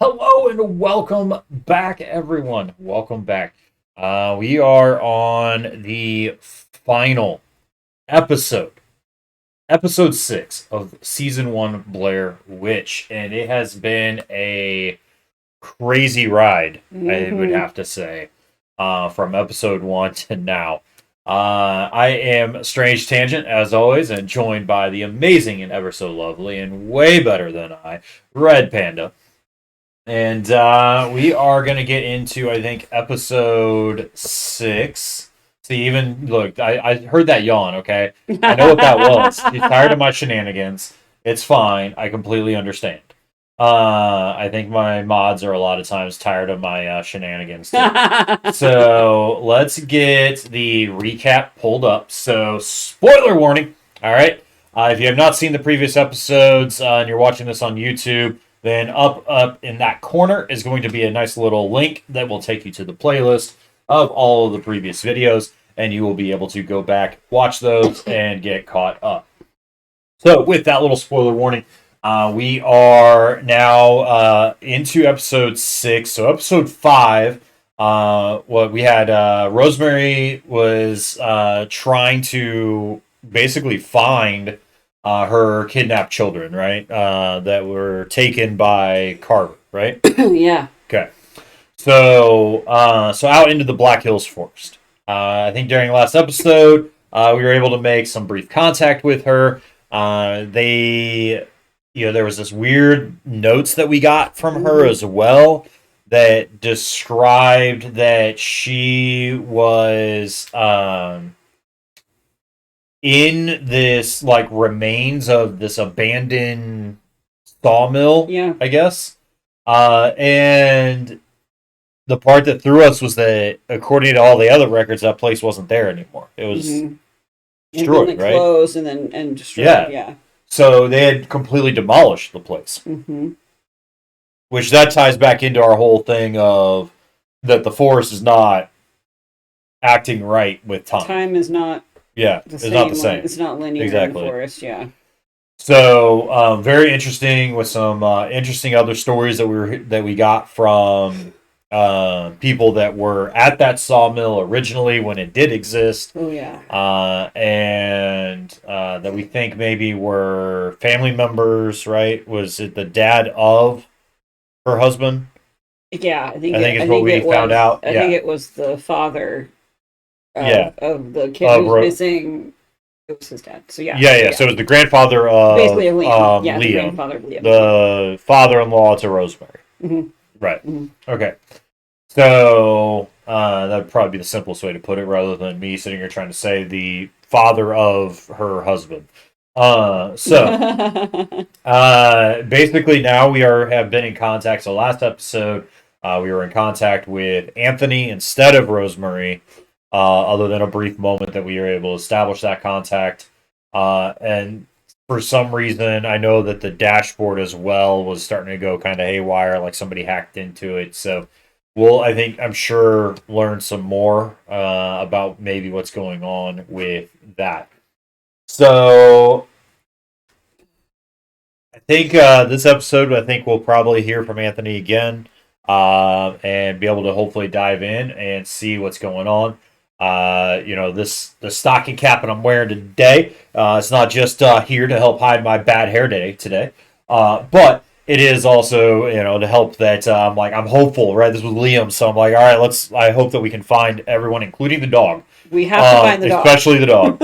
Hello and welcome back, everyone. Welcome back. We are on the final episode, episode 6 of season 1 Blair Witch, and it has been a crazy ride, I would have to say, from episode 1 to now. I am Strange Tangent, as always, and joined by the amazing and ever so lovely and way better than I, Red Panda. And we are going to get into, I think, episode 6. See, even, look, I heard that yawn, okay? I know what that was. You're tired of my shenanigans. It's fine. I completely understand. I think my mods are a lot of times tired of my shenanigans, too. So, let's get the recap pulled up. So, spoiler warning, all right? If you have not seen the previous episodes and you're watching this on YouTube, then up in that corner is going to be a nice little link that will take you to the playlist of all of the previous videos, and you will be able to go back, watch those, and get caught up. So with that little spoiler warning, we are now into episode 6. So episode 5, what we had, Rosemary was trying to basically find her kidnapped children, right? That were taken by Carver, right? Yeah. Okay. So, out into the Black Hills Forest. I think during last episode, we were able to make some brief contact with her. There was this weird notes that we got from her as well that described that she was, in this like remains of this abandoned sawmill, I guess. And the part that threw us was that, according to all the other records, that place wasn't there anymore. It was destroyed, right? Closed and destroyed. Yeah. So they had completely demolished the place, which that ties back into our whole thing of that the forest is not acting right with time. Time is not. Yeah, it's not the same. It's not linear in the forest, yeah. So, very interesting with some interesting other stories that we got from people that were at that sawmill originally when it did exist. Oh yeah. And that we think maybe were family members, right? Was it the dad of her husband? Yeah, I think it's what we found out. I think it was the father. Of the kid who was missing. It was his dad. So yeah. So it was the grandfather of basically Liam. Liam, the grandfather of Liam. The father-in-law to Rosemary. Right. Okay. So that would probably be the simplest way to put it, rather than me sitting here trying to say the father of her husband. Basically now we have been in contact. So last episode, we were in contact with Anthony instead of Rosemary. Other than a brief moment that we were able to establish that contact. And for some reason, I know that the dashboard as well was starting to go kind of haywire, like somebody hacked into it. So I'm sure, learn some more about maybe what's going on with that. So I think this episode, we'll probably hear from Anthony again and be able to hopefully dive in and see what's going on. The stocking cap that I'm wearing today, it's not just here to help hide my bad hair today, but it is also, to help that I'm hopeful, right? This was Liam, so I'm like, all right, I hope that we can find everyone, including the dog. We have to find the dog. Especially the dog,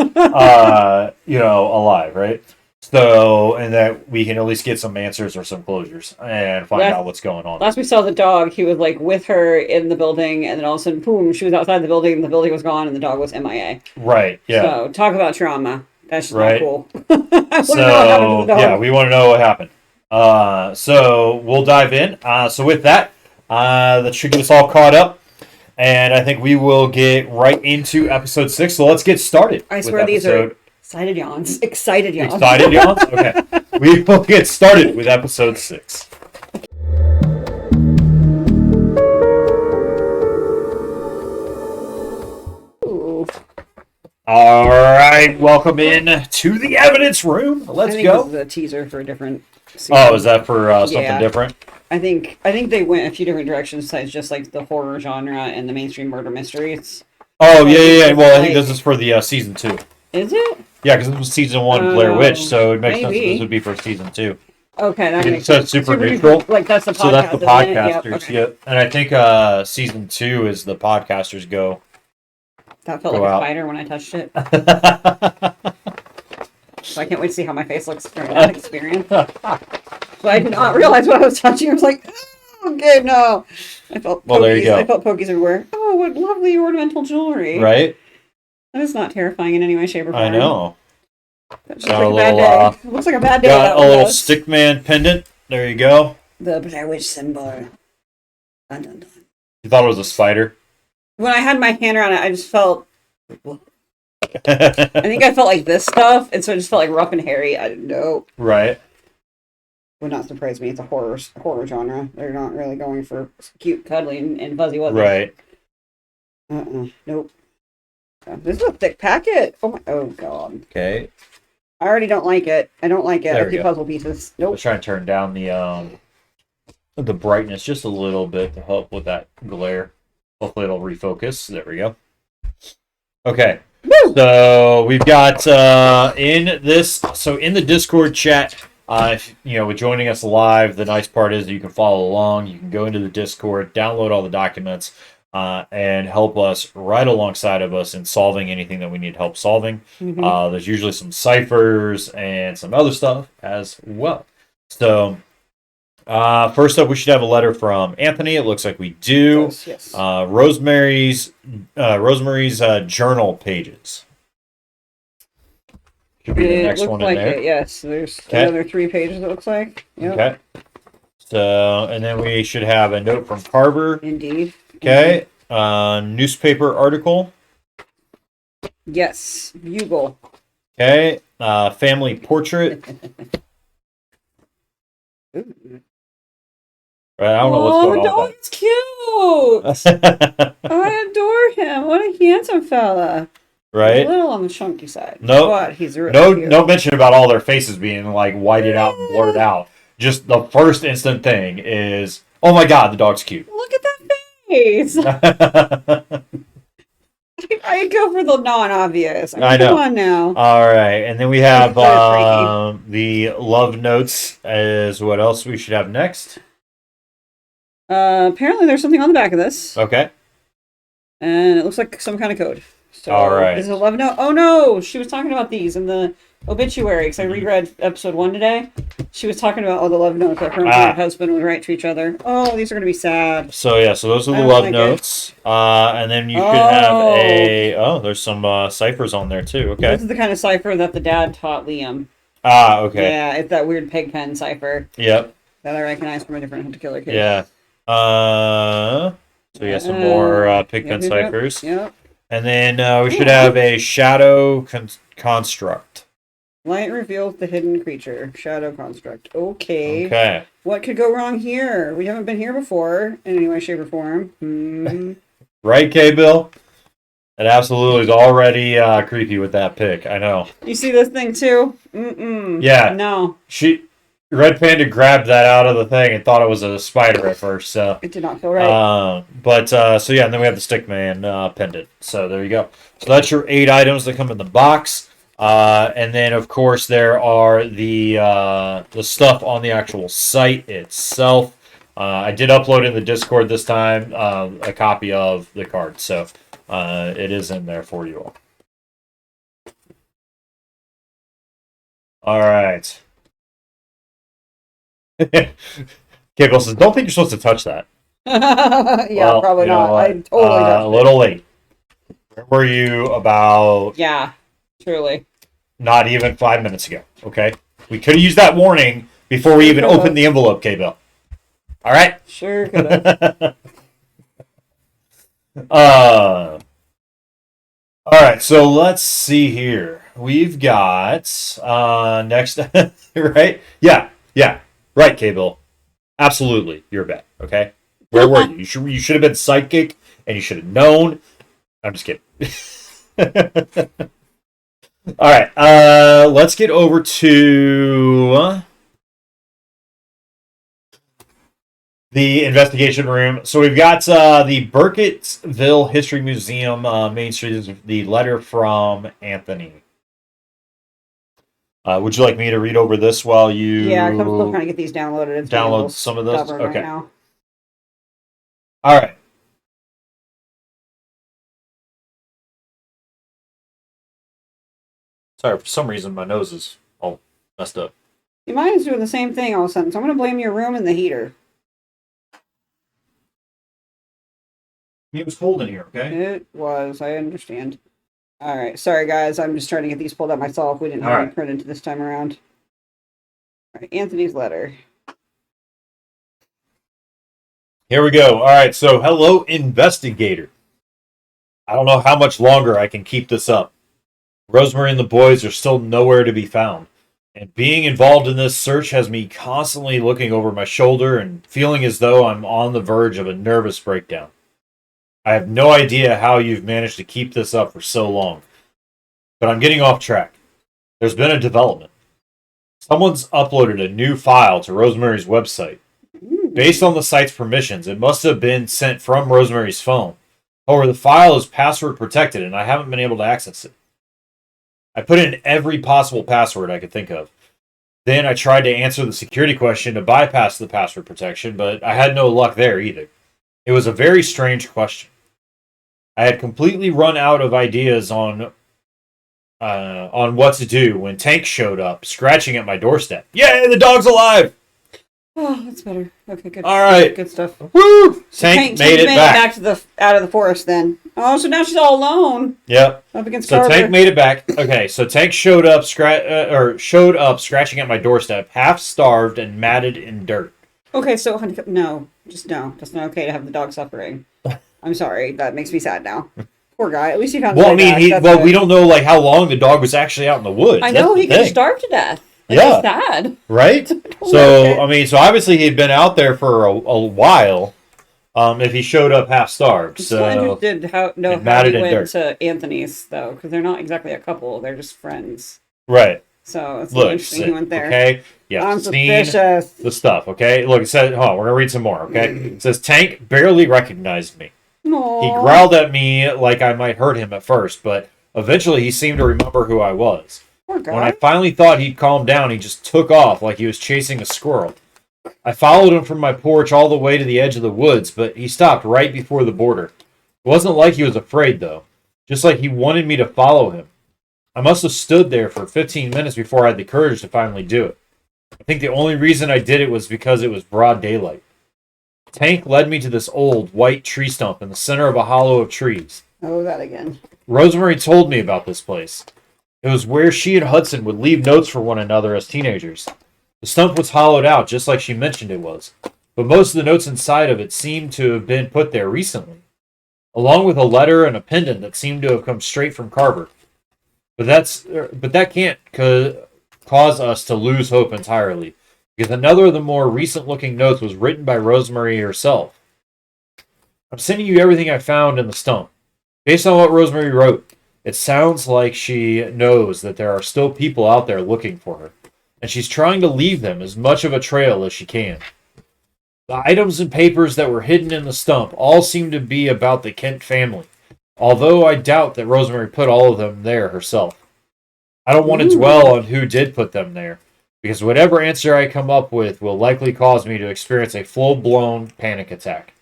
alive, right? So, and that we can at least get some answers or some closures and find out what's going on. Last we saw the dog, he was like with her in the building, and then all of a sudden, boom, she was outside the building, and the building was gone, and the dog was MIA. Right, yeah. So, talk about trauma. That's just not cool. I want to know what happened to the dog. Yeah, we want to know what happened. So, we'll dive in. So, with that, that should get us all caught up. And I think we will get right into episode 6. So, let's get started. I swear these are excited yawns. Excited yawns. Excited yawns? Okay. We will get started with episode 6. Ooh. All right, welcome in to the evidence room. Let's go. This is a teaser for a different season. Oh, is that for something different? I think they went a few different directions besides just like the horror genre and the mainstream murder mysteries. Oh yeah. Well, I think this is for the season 2. Is it? Yeah, because this was season 1 Blair Witch, so it makes sense that this would be for season 2. Okay, that makes sense. Super neutral. Like that's the podcast. So that's the podcasters. Yep, okay. Yep. And I think season 2 is the podcasters go. That felt like a spider when I touched it. So I can't wait to see how my face looks during that experience. But I did not realize what I was touching. I was like, oh, okay, no. I felt pokies. There you go. I felt pokies everywhere. Oh, what lovely ornamental jewelry. Right? That is not terrifying in any way, shape, or form. I know. That looks like a bad day. It looks like a bad day. Got a little stickman pendant. There you go. The Blair Witch symbol. Dun, dun, dun. You thought it was a spider? When I had my hand around it, I just felt... I think I felt like this stuff, and so it just felt like rough and hairy. I didn't know. Right. Would not surprise me. It's a horror genre. They're not really going for cute, cuddly, and fuzzy wuzzy. Right. Nope. This is a thick packet. Oh god. Okay. I already don't like it. I don't like it. There I see puzzle pieces. Nope. Let's try and turn down the brightness just a little bit to help with that glare. Hopefully it'll refocus. There we go. Okay. Woo! So we've got in the Discord chat, if with joining us live, the nice part is that you can follow along. You can go into the Discord, download all the documents, and help us right alongside of us in solving anything that we need help solving. Mm-hmm. There's usually some ciphers and some other stuff as well. So first up, we should have a letter from Anthony. It looks like we do. Yes. Rosemary's journal pages. Should be the next one in there. Yes, there's another 3 pages. It looks like. Yep. Okay. So, and then we should have a note from Carver. Indeed. Okay. Newspaper article. Yes. Bugle. Okay. Family portrait. Right, I don't know what's going on. Oh, the dog's cute. I adore him. What a handsome fella. Right. A little on the chunky side. Nope. But he's really cute. No mention about all their faces being like whited out and blurred out. Just the first instant thing is, oh my god, the dog's cute. Look at that face. I go for the non-obvious. I know. Come on now. All right, and then we have the love notes. Is what else we should have next? Apparently there's something on the back of this. Okay. And it looks like some kind of code. So, all right. Is it a love note? Oh no! She was talking about these in the obituary, because I reread episode 1 today. She was talking about all the love notes that her and her husband would write to each other. Oh, these are going to be sad. So yeah, so those are the love notes. And then you could have there's some ciphers on there too. Okay. This is the kind of cipher that the dad taught Liam. Okay. Yeah, it's that weird pig pen cipher. Yep. That I recognize from a different Hunt to Killer kid. Yeah. So yeah, some more pig pen ciphers. Yep. And then we should have a shadow construct. Light reveals the hidden creature. Shadow construct. Okay. Okay. What could go wrong here? We haven't been here before in any way, shape, or form. Right, K-Bill? It absolutely is already creepy with that pic. I know. You see this thing too? Mm-mm. Yeah. No. Red Panda grabbed that out of the thing and thought it was a spider at first. So it did not feel right. So yeah, and then we have the Stickman pendant. So there you go. So that's your 8 items that come in the box. And then of course there are the stuff on the actual site itself. I did upload in the Discord this time a copy of the card, so it is in there for you all. All right. Cable says, "Don't think you're supposed to touch that." Yeah, probably not. I totally a little late. Where were you about? Yeah, truly. Not even 5 minutes ago. Okay, we could have used that warning before we even opened the envelope, K-Bill. All right. Sure could have. All right. So let's see here. We've got next, right? Yeah. Right, K-Bill. Absolutely, you're a bet. Okay, where were you? You should have been psychic, and you should have known. I'm just kidding. All right, let's get over to the investigation room. So we've got the Burkittsville History Museum, Main Street. Is the letter from Anthony. Would you like me to read over this while you? Yeah, because I'm still trying to get these downloaded. It's download some of this. Okay. Right now. All right. Sorry, for some reason my nose is all messed up. Mine is doing the same thing all of a sudden, so I'm going to blame your room and the heater. It was cold in here, okay? It was. I understand. All right. Sorry, guys. I'm just trying to get these pulled up myself. We didn't have any printed this time around. All right. Anthony's letter. Here we go. All right. So, hello, investigator. I don't know how much longer I can keep this up. Rosemary and the boys are still nowhere to be found. And being involved in this search has me constantly looking over my shoulder and feeling as though I'm on the verge of a nervous breakdown. I have no idea how you've managed to keep this up for so long. But I'm getting off track. There's been a development. Someone's uploaded a new file to Rosemary's website. Based on the site's permissions, it must have been sent from Rosemary's phone. However, the file is password protected and I haven't been able to access it. I put in every possible password I could think of. Then I tried to answer the security question to bypass the password protection, but I had no luck there either. It was a very strange question. I had completely run out of ideas on what to do when Tank showed up, scratching at my doorstep. Yay, the dog's alive! Oh, that's better. Okay, good. All right. Good stuff. Woo! Tank made it back. To the out of the forest then. Oh, so now she's all alone. Yep. Up against So Carver. Tank made it back. Okay, so Tank showed up scratching at my doorstep, half starved and matted in dirt. Okay, so no. That's not okay to have the dog suffering. I'm sorry. That makes me sad now. Poor guy. At least he found. Well, I mean, we don't know how long the dog was actually out in the woods. I know he could have starved to death. Yeah, sad. Right. So I mean, so obviously he'd been out there for a while. If he showed up half starved, I'm so interested how he went to Anthony's though, because they're not exactly a couple; they're just friends. Right. So it's interesting he went there. Okay. Yeah. I'm suspicious. The stuff. Okay. Look, it says. Hold on, we're gonna read some more. Okay. It says Tank barely recognized me. Aww. He growled at me like I might hurt him at first, but eventually he seemed to remember who I was. Poor guy. When I finally thought he'd calmed down, he just took off like he was chasing a squirrel. I followed him from my porch all the way to the edge of the woods, but he stopped right before the border. It wasn't like he was afraid, though. Just like he wanted me to follow him. I must have stood there for 15 minutes before I had the courage to finally do it. I think the only reason I did it was because it was broad daylight. Tank led me to this old, white tree stump in the center of a hollow of trees. Oh, that again. Rosemary told me about this place. It was where she and Hudson would leave notes for one another as teenagers. The stump was hollowed out, just like she mentioned it was, but most of the notes inside of it seemed to have been put there recently, along with a letter and a pendant that seemed to have come straight from Carver. But that can't cause us to lose hope entirely, because another of the more recent-looking notes was written by Rosemary herself. I'm sending you everything I found in the stump. Based on what Rosemary wrote, it sounds like she knows that there are still people out there looking for her, and she's trying to leave them as much of a trail as she can. The items and papers that were hidden in the stump all seem to be about the Kent family, although I doubt that Rosemary put all of them there herself. I don't want to dwell on who did put them there, because whatever answer I come up with will likely cause me to experience a full-blown panic attack.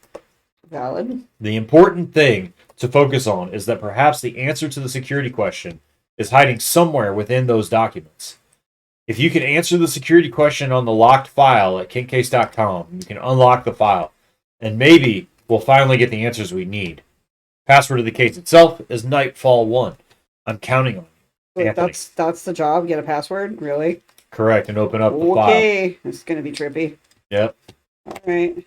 Valid. The important thing to focus on is that perhaps the answer to the security question is hiding somewhere within those documents. If you can answer the security question on the locked file at kinkcase.com, you can unlock the file, and maybe we'll finally get the answers we need. Password of the case itself is Nightfall1. I'm counting on you. Wait, that's the job? Get a password? Really? Correct, and open up the file. Okay, this is going to be trippy. Yep. All right.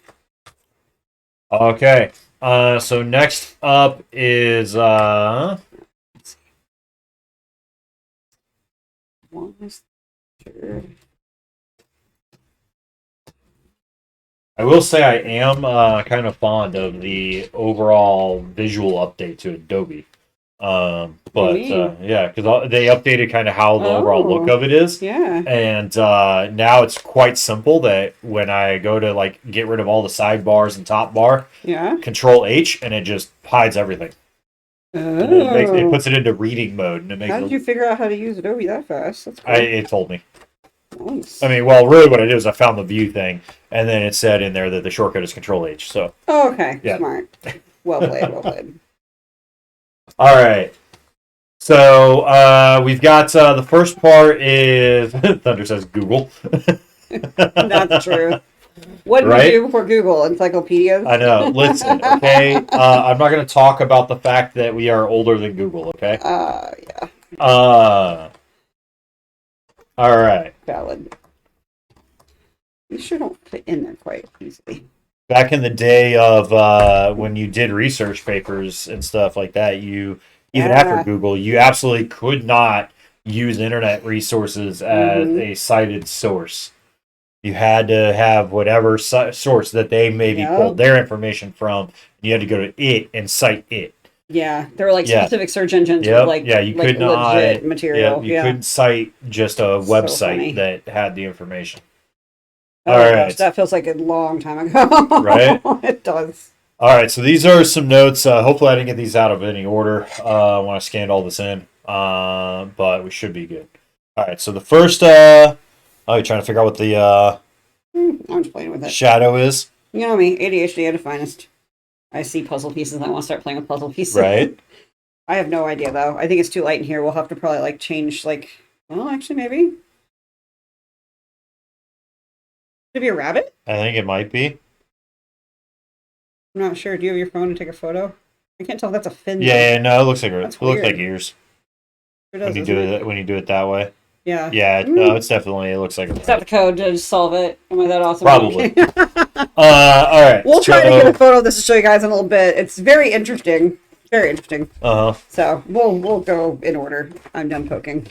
Okay. So next up is Let's see. I will say I am kind of fond of the overall visual update to Adobe. But yeah, because they updated kind of how the overall look of it is. Yeah. And now it's quite simple that when I go to like get rid of all the sidebars and top bar, Yeah. Control H, and it just hides everything. And then it puts it into reading mode, and it makes. How did you figure out how to use Adobe that fast? That's cool. It told me. Nice. I mean, well, really, what I did was I found the view thing, and then it said in there that the shortcut is Control H. So. Oh, okay. Yeah. Smart. Well played. Well played. All right. So we've got the first part is Thunder says Google. That's true. What did we do before Google? Encyclopedias? I know. Listen, okay. I'm not going to talk about the fact that we are older than Google. Okay. Yeah. All right. Valid. You sure don't fit in there quite easily. Back in the day of when you did research papers and stuff like that, even after Google, you absolutely could not use internet resources as a cited source. You had to have whatever source that they maybe pulled their information from. You had to go to it and cite it. Yeah, there were like specific search engines with like you could not legit material. You couldn't cite just a website that had the information. Oh, all right, gosh, that feels like a long time ago. Right? It does. All right, so these are some notes. Hopefully, I didn't get these out of any order when I scanned all this in, but we should be good. All right, so the first, you're trying to figure out what the I'm just playing with it. Shadow is. You know me, ADHD at its finest. I see puzzle pieces. I want to start playing with puzzle pieces. Right. I have no idea though. I think it's too light in here. We'll have to probably like change well, actually maybe. Could it be a rabbit? I think it might be. I'm not sure. Do you have your phone to take a photo? I can't tell if that's a fin. Yeah, no, it looks like it looks like ears. It does, when you do it that way. Yeah. Yeah, no, it looks like a rabbit. Is that the code to solve it? Am I that awesome? Probably. All right. We'll try to get a photo of this to show you guys in a little bit. It's very interesting. Very interesting. So we'll go in order. I'm done poking.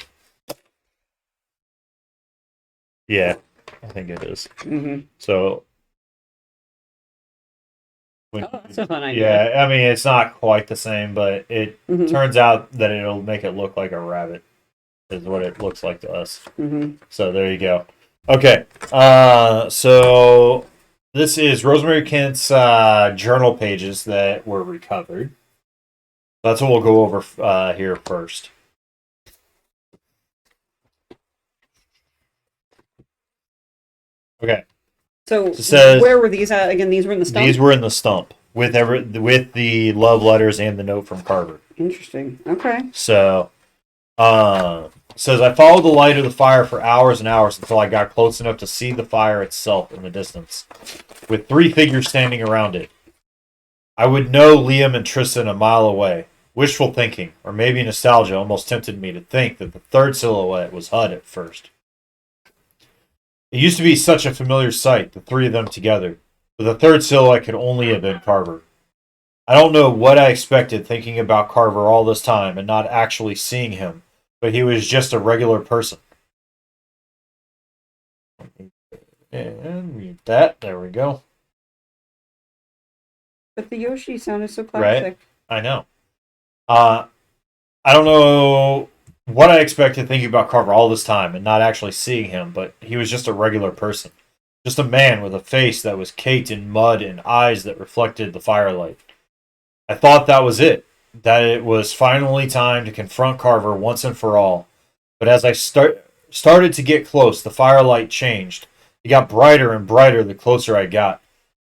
Yeah, I think it is. Mm-hmm. So. That's a fun idea. Yeah, I mean it's not quite the same, but it turns out that it'll make it look like a rabbit. Is what it looks like to us. So there you go. Okay, so this is Rosemary Kent's journal pages that were recovered. That's what we'll go over here first. Okay. So where were these at again? These were in the stump? These were in the stump with the love letters and the note from Carver. Interesting. Okay. So says I followed the light of the fire for hours and hours until I got close enough to see the fire itself in the distance, with 3 figures standing around it. I would know Liam and Tristan a mile away. Wishful thinking, or maybe nostalgia, almost tempted me to think that the third silhouette was Hud at first. It used to be such a familiar sight, the 3 of them together, but the third silhouette could only have been Carver. I don't know what I expected thinking about Carver all this time and not actually seeing him, but he was just a regular person. And mute that. There we go. But the Yoshi sounded so classic. Right? I know. I don't know what I expected thinking about Carver all this time and not actually seeing him, but he was just a regular person. Just a man with a face that was caked in mud and eyes that reflected the firelight. I thought that was it, that it was finally time to confront Carver once and for all. But as I started to get close, the firelight changed. It got brighter and brighter the closer I got.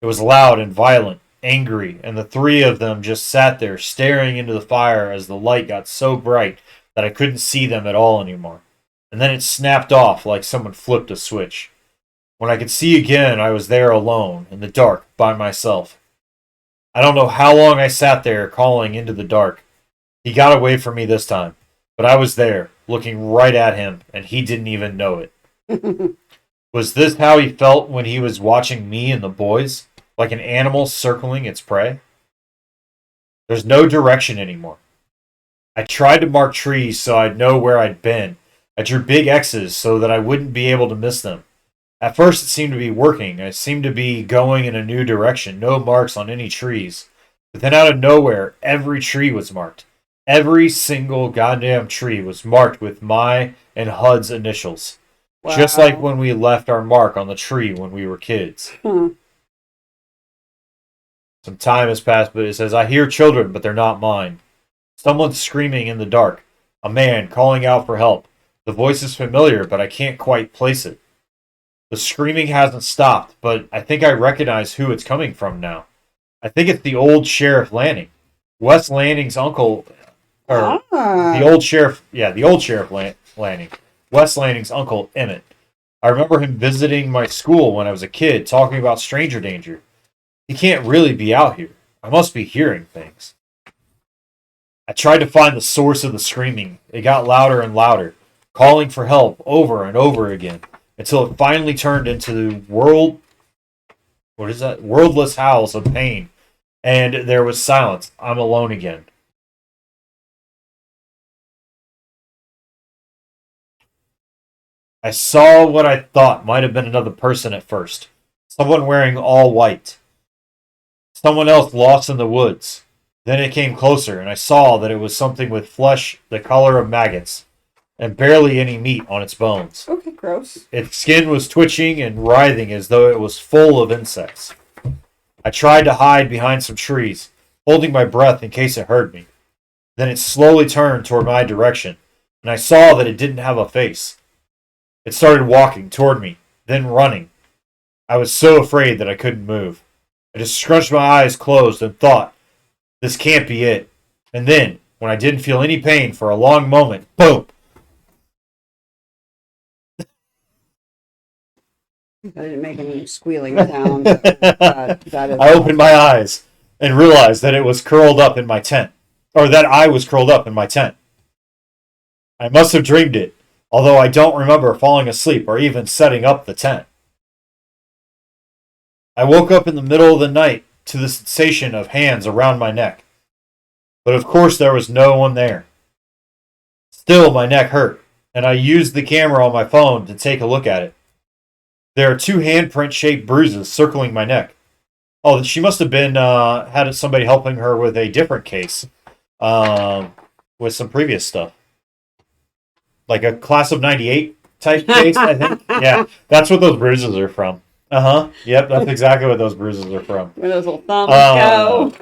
It was loud and violent, angry, and the 3 of them just sat there staring into the fire as the light got so bright that I couldn't see them at all anymore. And then it snapped off like someone flipped a switch. When I could see again, I was there alone, in the dark, by myself. I don't know how long I sat there calling into the dark. He got away from me this time, but I was there, looking right at him, and he didn't even know it. Was this how he felt when he was watching me and the boys? Like an animal circling its prey? There's no direction anymore. I tried to mark trees so I'd know where I'd been. I drew big X's so that I wouldn't be able to miss them. At first it seemed to be working. I seemed to be going in a new direction. No marks on any trees. But then out of nowhere, every tree was marked. Every single goddamn tree was marked with my and HUD's initials. Wow. Just like when we left our mark on the tree when we were kids. Huh. Some time has passed, but it says, I hear children, but they're not mine. Someone's screaming in the dark. A man calling out for help. The voice is familiar, but I can't quite place it. The screaming hasn't stopped, but I think I recognize who it's coming from now. I think it's the old Sheriff Lanning. Wes Lanning's uncle, or the old sheriff, Lanning. Wes Lanning's uncle, Emmett. I remember him visiting my school when I was a kid, talking about stranger danger. He can't really be out here. I must be hearing things. I tried to find the source of the screaming. It got louder and louder, calling for help over and over again, until it finally turned into wordless howls of pain, and there was silence. I'm alone again. I saw what I thought might have been another person at first. Someone wearing all white. Someone else lost in the woods. Then it came closer, and I saw that it was something with flesh the color of maggots, and barely any meat on its bones. Okay, gross. Its skin was twitching and writhing as though it was full of insects. I tried to hide behind some trees, holding my breath in case it heard me. Then it slowly turned toward my direction, and I saw that it didn't have a face. It started walking toward me, then running. I was so afraid that I couldn't move. I just scrunched my eyes closed and thought, this can't be it. And then, when I didn't feel any pain for a long moment, boom! I didn't make any squealing sounds. I opened my eyes and realized that it was curled up in my tent. Or that I was curled up in my tent. I must have dreamed it, although I don't remember falling asleep or even setting up the tent. I woke up in the middle of the night to the sensation of hands around my neck. But of course there was no one there. Still, my neck hurt, and I used the camera on my phone to take a look at it. There are 2 handprint-shaped bruises circling my neck. Oh, she must have been had somebody helping her with a different case, with some previous stuff, like a class of '98 type case. I think. Yeah, that's what those bruises are from. Yep, that's exactly what those bruises are from. Where those little thumbs go.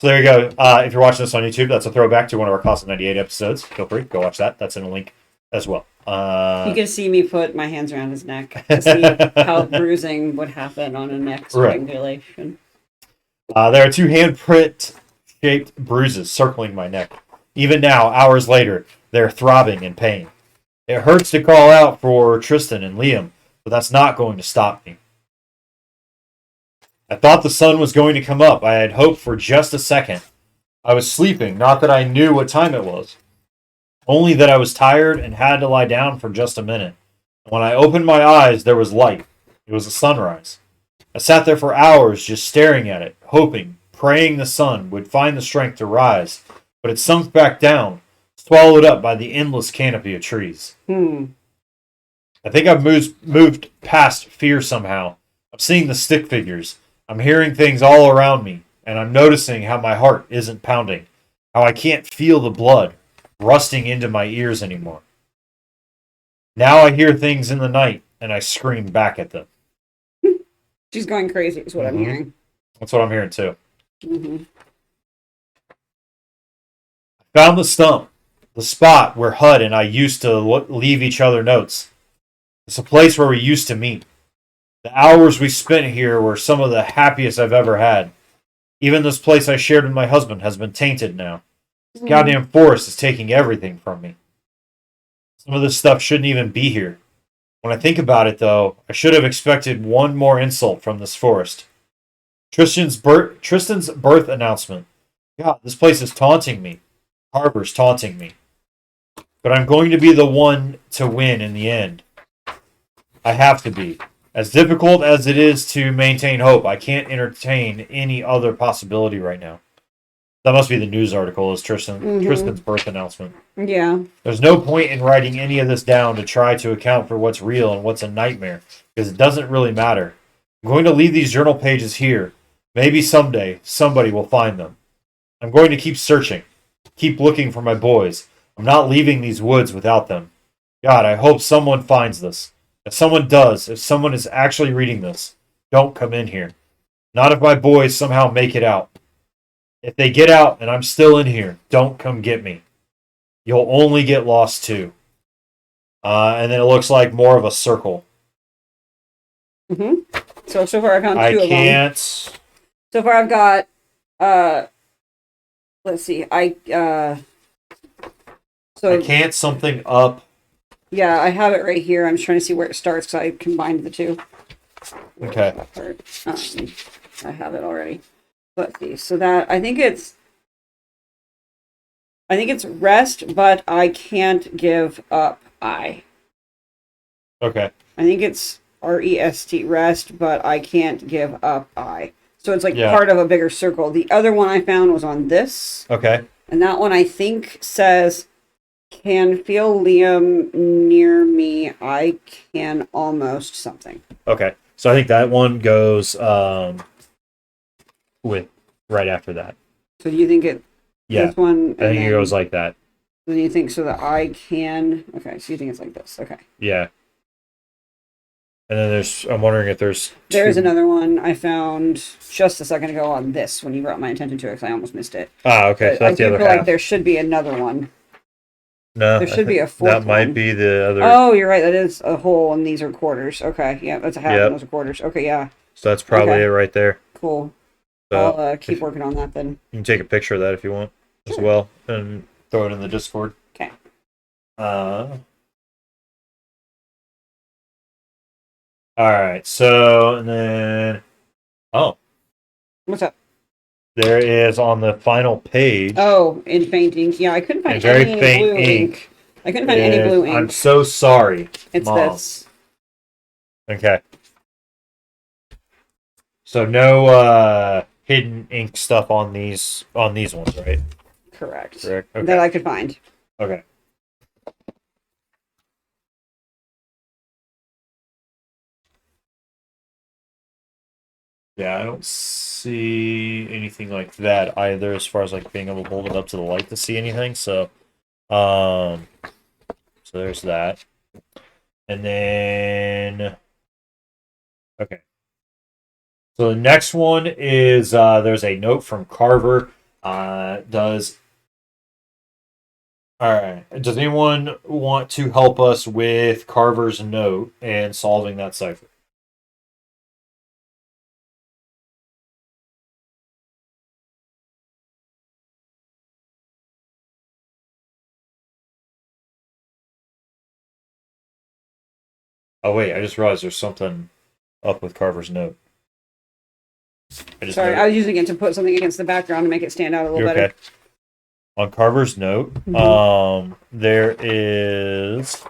So there you go. If you're watching this on YouTube, that's a throwback to one of our class of '98 episodes. Feel free, go watch that. That's in a link as well. You can see me put my hands around his neck to see how bruising would happen on a neck strangulation. There are 2 handprint-shaped bruises circling my neck. Even now, hours later, they're throbbing in pain. It hurts to call out for Tristan and Liam, but that's not going to stop me. I thought the sun was going to come up. I had hoped for just a second. I was sleeping, not that I knew what time it was. Only that I was tired and had to lie down for just a minute. When I opened my eyes, there was light. It was a sunrise. I sat there for hours just staring at it, hoping, praying the sun would find the strength to rise, but it sunk back down, swallowed up by the endless canopy of trees. I think I've moved past fear somehow. I'm seeing the stick figures. I'm hearing things all around me, and I'm noticing how my heart isn't pounding, how I can't feel the blood rusting into my ears anymore. Now I hear things in the night, and I scream back at them. She's going crazy, is what I'm hearing. That's what I'm hearing, too. I found the stump, the spot where HUD and I used to leave each other notes. It's a place where we used to meet. The hours we spent here were some of the happiest I've ever had. Even this place I shared with my husband has been tainted now. This goddamn forest is taking everything from me. Some of this stuff shouldn't even be here. When I think about it, though, I should have expected one more insult from this forest. Tristan's birth announcement. God, this place is taunting me. Harbor's taunting me. But I'm going to be the one to win in the end. I have to be. As difficult as it is to maintain hope, I can't entertain any other possibility right now. That must be the news article, is Tristan's birth announcement. Yeah. There's no point in writing any of this down to try to account for what's real and what's a nightmare, because it doesn't really matter. I'm going to leave these journal pages here. Maybe someday, somebody will find them. I'm going to keep searching. keep looking for my boys. I'm not leaving these woods without them. God, I hope someone finds this. If someone does, if someone is actually reading this, don't come in here. Not if my boys somehow make it out. If they get out and I'm still in here, don't come get me. You'll only get lost too. And then it looks like more of a circle. So far I've found two I of them. can't. So far I've got, let's see, I can't something up. Yeah, I have it right here. I'm just trying to see where it starts because I combined the two. Okay. I have it already. Let's see. So that I think it's rest, but I can't give up I. Okay. I think it's REST, rest, but I can't give up I. So it's like part of a bigger circle. The other one I found was on this. Okay. And that one I think says, can feel Liam near me. I can almost something. Okay. So I think that one goes with right after that. So do you think it? Yeah. This one. I think it goes like that. Then you think so that I can. Okay. So you think it's like this? Okay. Yeah. And then I'm wondering if there's another one I found just a second ago on this when you brought my attention to it because I almost missed it. Ah, okay. But so that's the other half. like there should be another one. No, there should be a fourth. That might be the other. Oh, you're right. That is a whole, and these are quarters. Okay, yeah, that's a half, and those are quarters. Okay, yeah. So that's probably it right there. Cool. So I'll keep working on that then. You can take a picture of that if you want as well, and throw it in the Discord. Okay. All right. So and then, What's up? There is on the final page. Oh, in faint ink. Yeah, I couldn't find very any faint blue ink. I couldn't find any blue ink. I'm so sorry. It's Mom. this. Okay. So no hidden ink stuff on these ones, right? Correct. Okay. That I could find. Okay. Yeah, I don't see anything like that either as far as like being able to hold it up to the light to see anything. So there's that. And then okay. So the next one is there's a note from Carver. Does anyone want to help us with Carver's note and solving that cipher? Oh wait, I just realized there's something up with Carver's note. Sorry, I was using it to put something against the background to make it stand out a little better. Okay. On Carver's note, there is,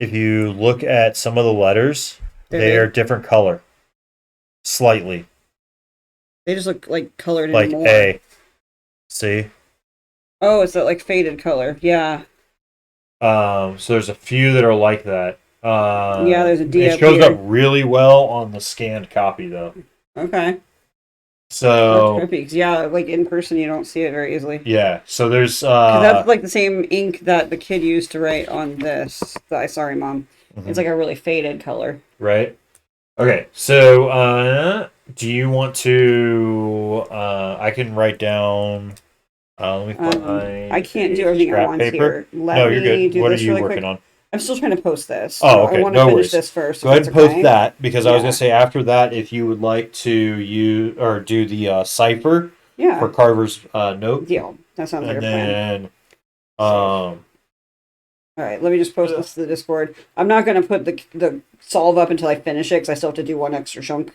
if you look at some of the letters, they are different color. Slightly. They just look like colored like in more. A. See? Oh, it's that like faded color. Yeah. So there's a few that are like that. Yeah, there's a D. It shows up really well on the scanned copy, though. Okay. So yeah, like in person, you don't see it very easily. Yeah. So there's that's like the same ink that the kid used to write on this. Sorry, Mom. Mm-hmm. It's like a really faded color. Right. Okay. So do you want to? I can write down. Let me find. I can't do everything at once here. No, you're good. What are you working on? I'm still trying to post this. Oh, okay. I want to finish this first. Go ahead and post that because I was going to say after that, if you would like to use or do the cipher for Carver's note. Deal. That sounds like a plan. And then, all right, let me just post this to the Discord. I'm not going to put the solve up until I finish it because I still have to do one extra chunk.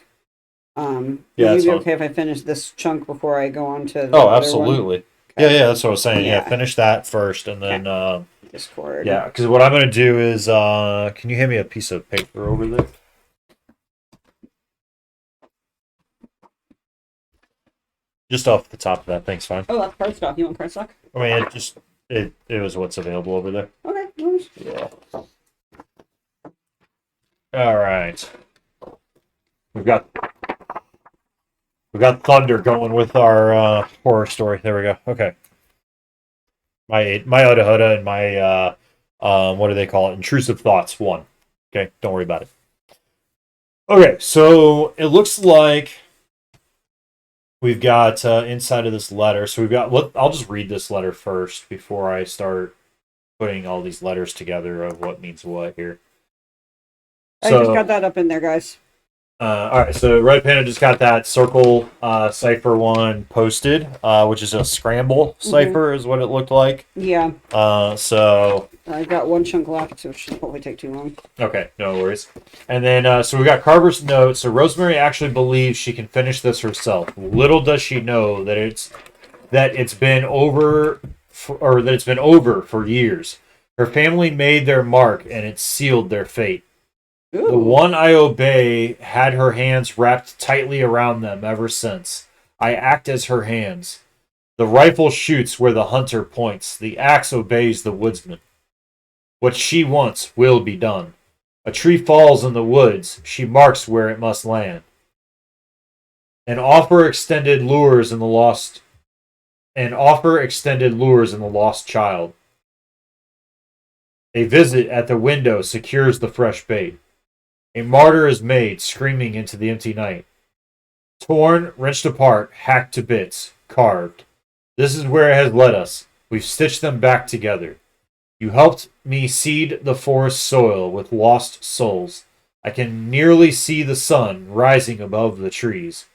Would you be okay if I finish this chunk before I go on to the other absolutely. One? Okay. Yeah, that's what I was saying. Yeah, finish that first and then Discord. Yeah, because what I'm going to do is, can you hand me a piece of paper over there? Just off the top of that, thanks, fine. Oh, that's cardstock. You want cardstock? I mean, it was what's available over there. Okay. Yeah. All right. We've got We got thunder going with our horror story. There we go. Okay. My Uda Huda and my what do they call it? Intrusive thoughts. 1. Okay, don't worry about it. Okay, so it looks like we've got inside of this letter. So we've got. I'll just read this letter first before I start putting all these letters together of what means what here. I just got that up in there, guys. All right, so Red Panda just got that circle cipher one posted, which is a scramble cipher, is what it looked like. Yeah. So I got one chunk left, so it should hopefully take too long. Okay, no worries. And then, so we got Carver's note. So Rosemary actually believes she can finish this herself. Little does she know that it's been over for years. Her family made their mark, and it sealed their fate. Ooh. The one I obey had her hands wrapped tightly around them ever since. I act as her hands. The rifle shoots where the hunter points. The axe obeys the woodsman. What she wants will be done. A tree falls in the woods. She marks where it must land. An offer extended lures in the lost child. A visit at the window secures the fresh bait. A martyr is made, screaming into the empty night. Torn, wrenched apart, hacked to bits, carved. This is where it has led us. We've stitched them back together. You helped me seed the forest soil with lost souls. I can nearly see the sun rising above the trees.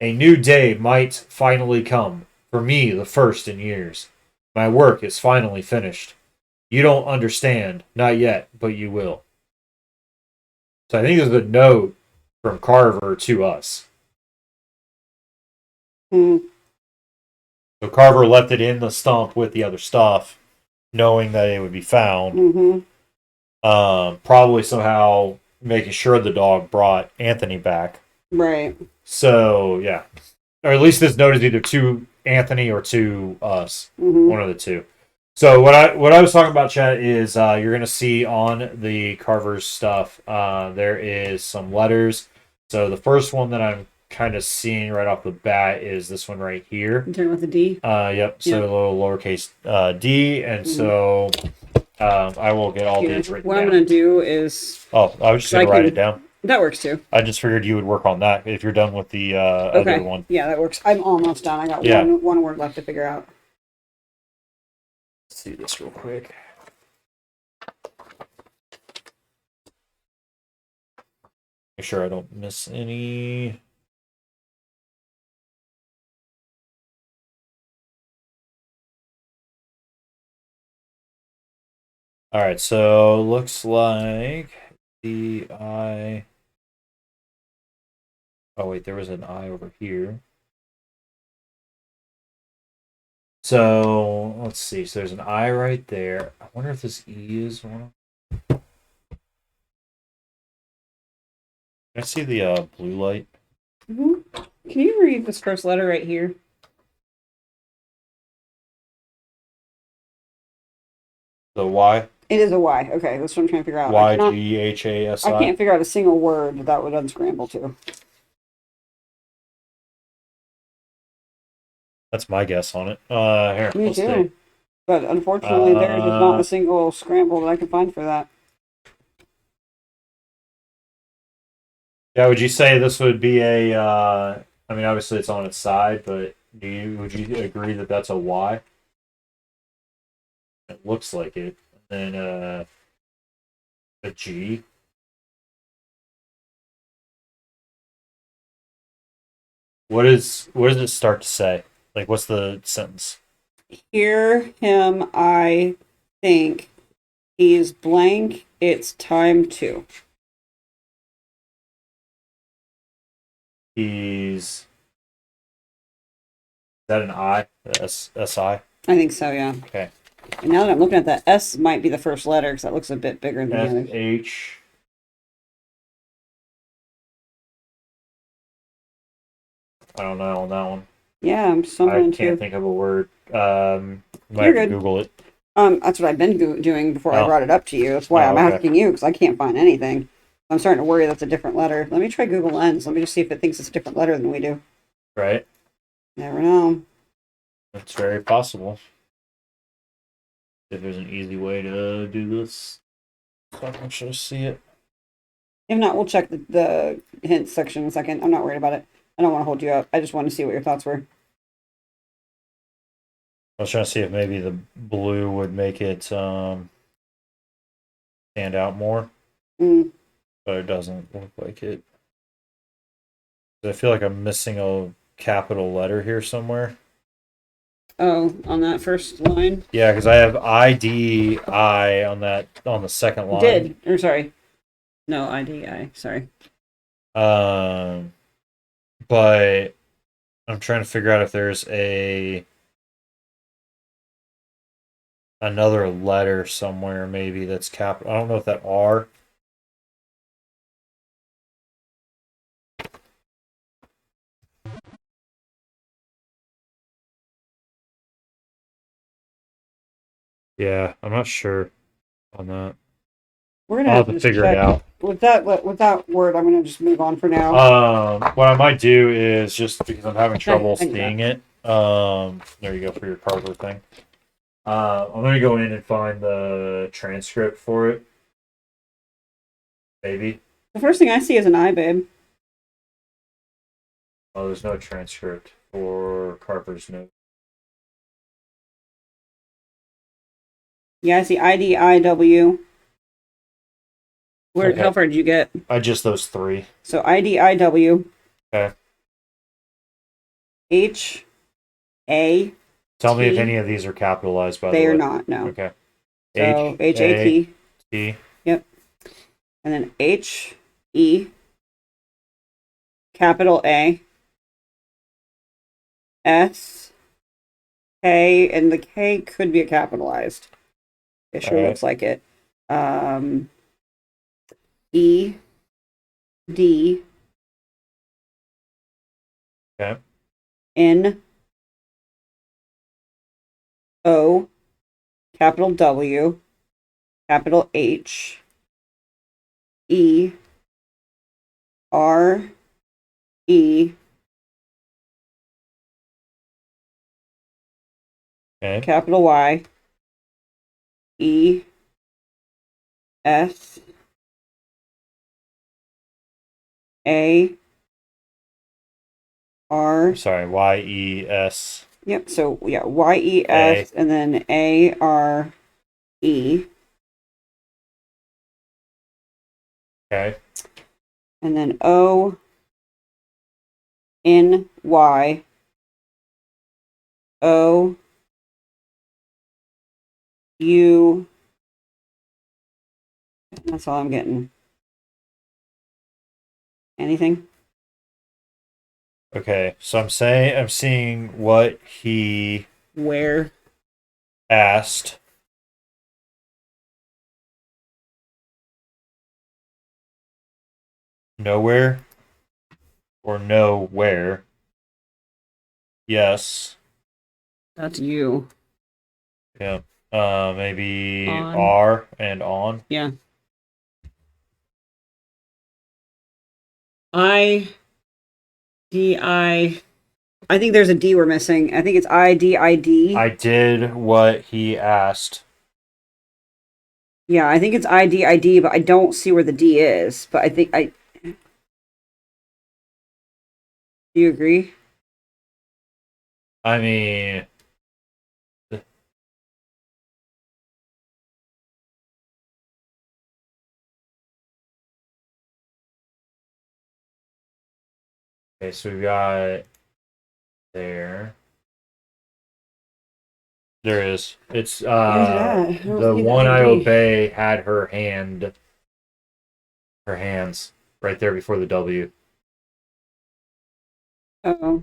A new day might finally come, for me the first in years. My work is finally finished. You don't understand, not yet, but you will. So I think there's a note from Carver to us. So Carver left it in the stump with the other stuff, knowing that it would be found. Probably somehow making sure the dog brought Anthony back. Right. So, yeah. Or at least this note is either to Anthony or to us. One of the two. So what I was talking about, chat, is you're going to see on the Carver's stuff, there is some letters. So the first one that I'm kind of seeing right off the bat is this one right here. You're talking about the D? Yep. So a little lowercase D. And so I will get all these written What down. I'm going to do is... Oh, I was just going to write it down. That works too. I just figured you would work on that if you're done with the other one. Yeah, that works. I'm almost done. I got one word left to figure out. Let's see this real quick. Make sure I don't miss any. All right, so looks like the I. Oh wait, there was an I over here. So let's see. So there's an I right there. I wonder if this E is one. Can I see the blue light? Can you read this first letter right here? The Y? It is a Y. Okay, that's what I'm trying to figure out. YGHASI. I can't figure out a single word that would unscramble to. That's my guess on it. Here, Me too. See. But unfortunately, there is not a single scramble that I can find for that. Yeah, would you say this would be a? I mean, obviously it's on its side, but would you agree that that's a Y? It looks like it. And then a G. What does it start to say? Like, what's the sentence? Hear him, I think. He's blank. It's time to. Is that an I? S-I? I think so, yeah. Okay. And now that I'm looking at that, S might be the first letter because that looks a bit bigger than the other. H. I don't know on that one. Yeah, I'm stumbling too. I can't think of a word. Might You're good. Google it. That's what I've been doing before I brought it up to you. That's why I'm asking you, because I can't find anything. I'm starting to worry that's a different letter. Let me try Google Lens. Let me just see if it thinks it's a different letter than we do. Right? Never know. It's very possible. If there's an easy way to do this, so I can actually see it. If not, we'll check the hints section in a second. I'm not worried about it. I don't want to hold you up. I just want to see what your thoughts were. I was trying to see if maybe the blue would make it stand out more, but it doesn't look like it. I feel like I'm missing a capital letter here somewhere. Oh, on that first line? Yeah, because I have IDI on the second line. Sorry. No, IDI. Sorry. But I'm trying to figure out if there's another letter somewhere maybe that's capital. I don't know if that R. Yeah, I'm not sure on that. We're gonna I'll have have to to figure it out. With that word, I'm gonna just move on for now. What I might do is just because I'm having trouble I need seeing it. There you go for your Carver thing. I'm gonna go in and find the transcript for it. Maybe. The first thing I see is an I, babe. Oh, there's no transcript for Carver's note. Yeah, I see IDIW. Okay. How far did you get? Just those three. So IDIW. Okay. H A. Tell me if any of these are capitalized, by the way. They are not, no. Okay. So HAT. T. Yep. And then HE. Capital A. S. K. And the K could be capitalized. It sure looks like it. E. D. Okay. N. O. Capital W. Capital H. E. R. E. Okay. Capital Y. E. S. A. R. Sorry, YES. Yep, so yeah, YES and then ARE. Okay. And then ONY. OU. That's all I'm getting. Anything? Okay, so I'm seeing what he Where? asked. Nowhere or nowhere. Yes. That's you. Yeah. Maybe On. R and on. Yeah. I think there's a D we're missing. I think it's IDID. I did what he asked. Yeah, I think it's IDID, but I don't see where the D is. But I think do you agree? I mean, okay, so we got there. There is. It's the one I obey had her hands right there before the W. Oh.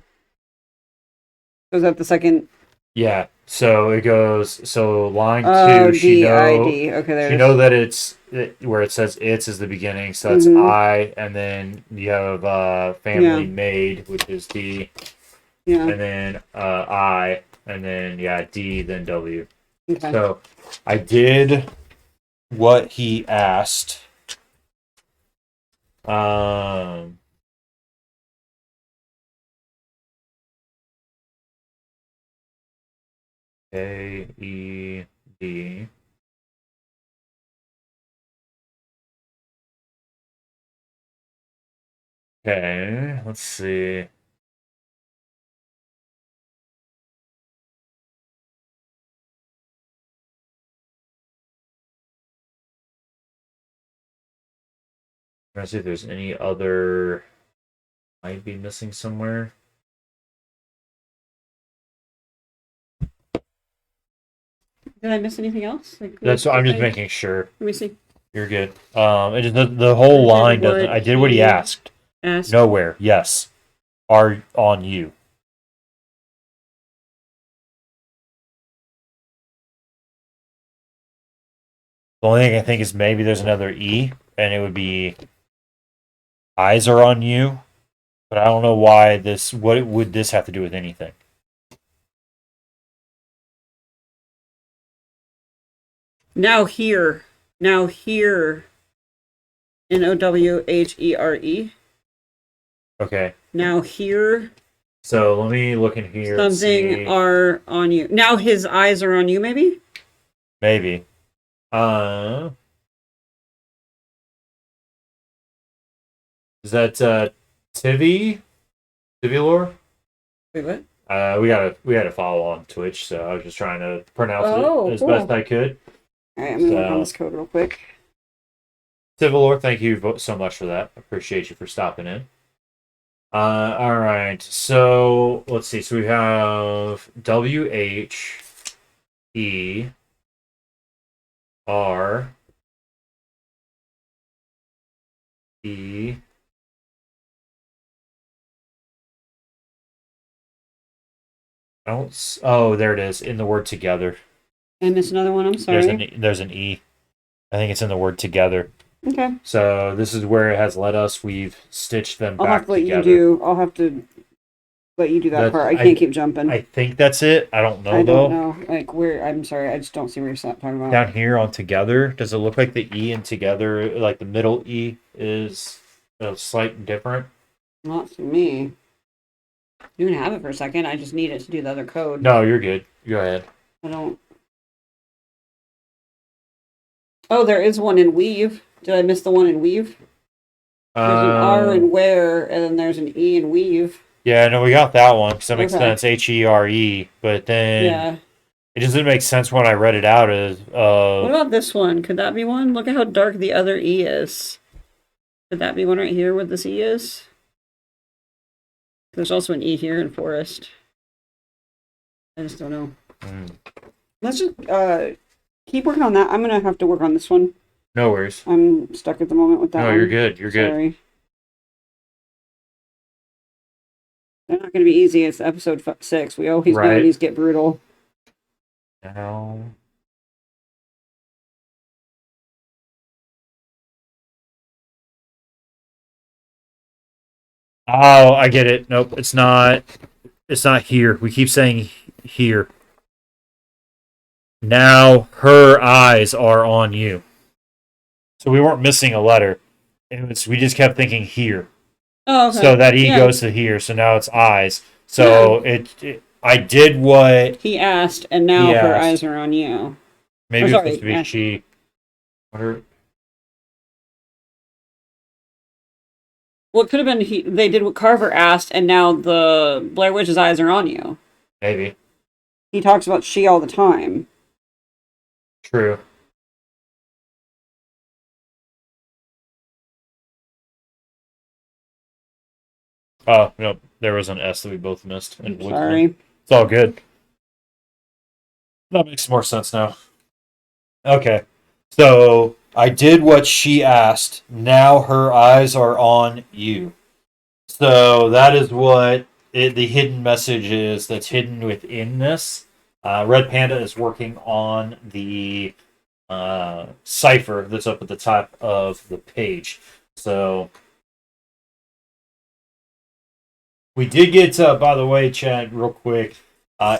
Was that the second? Yeah. So it goes. So line 2, she know that it's where it says it's is the beginning. So that's I, and then you have family made, which is D. Yeah. And then I, and then D, then W. Okay. So I did what he asked. K-E-D. Okay, let's see. Trying to see if there's any other might be missing somewhere. Did I miss anything else? Like, That's I'm just making sure. Let me see. You're good. It just, the whole line doesn't. I did what he asked. Nowhere. Yes. Are on you. The only thing I think is maybe there's another E, and it would be eyes are on you. But I don't know why this. What would this have to do with anything? Now here. Nowhere. Okay. Now here. So let me look in here. Something are on you. Now his eyes are on you, maybe? Maybe. Is that Tivi? Tivilor? Wait, what? We had to follow on Twitch, so I was just trying to pronounce it as cool. best I could. All right, I'm gonna work on this code real quick. Tivilor, thank you so much for that. Appreciate you for stopping in. All right. So let's see. So we have WHERE. Oh, there it is in the word together. I missed another one. I'm sorry. There's an E. I think it's in the word together. Okay. So this is where it has led us. We've stitched them I'll back have to let together. I'll have to let you do that part. I can't keep jumping. I think that's it. I don't know I though. don't know. Like where? I'm sorry. I just don't see where you're talking about. Down here on together, does it look like the E in together, like the middle E, is a slight different? Not to me. You can have it for a second. I just need it to do the other code. No, you're good. Go ahead. I don't. Oh, there is one in weave. Did I miss the one in weave? There's an R in where, and then there's an E in weave. Yeah, no, we got that one because that makes sense. HERE, but then it doesn't make sense when I read it out as. What about this one? Could that be one? Look at how dark the other E is. Could that be one right here where this E is? There's also an E here in forest. I just don't know. Let's just keep working on that. I'm gonna have to work on this one. No worries. I'm stuck at the moment with that. No, you're good. You're good. Sorry. They're not gonna be easy. It's episode 6. We always know these get brutal. Now. Oh, I get it. Nope, it's not. It's not here. We keep saying here. Now her eyes are on you. So we weren't missing a letter. We just kept thinking here. Oh, okay. So that E goes to here. So now it's eyes. So I did what he asked, and now her eyes are on you. Maybe it's supposed to be she. Well, it could have been they did what Carver asked, and now the Blair Witch's eyes are on you. Maybe. He talks about she all the time. True. Oh, no, there was an S that we both missed. Sorry. It's all good. That makes more sense now. Okay. So I did what she asked. Now her eyes are on you. So that is what the hidden message is that's hidden within this. Red Panda is working on the cipher that's up at the top of the page. So we did get, by the way, Chad, real quick,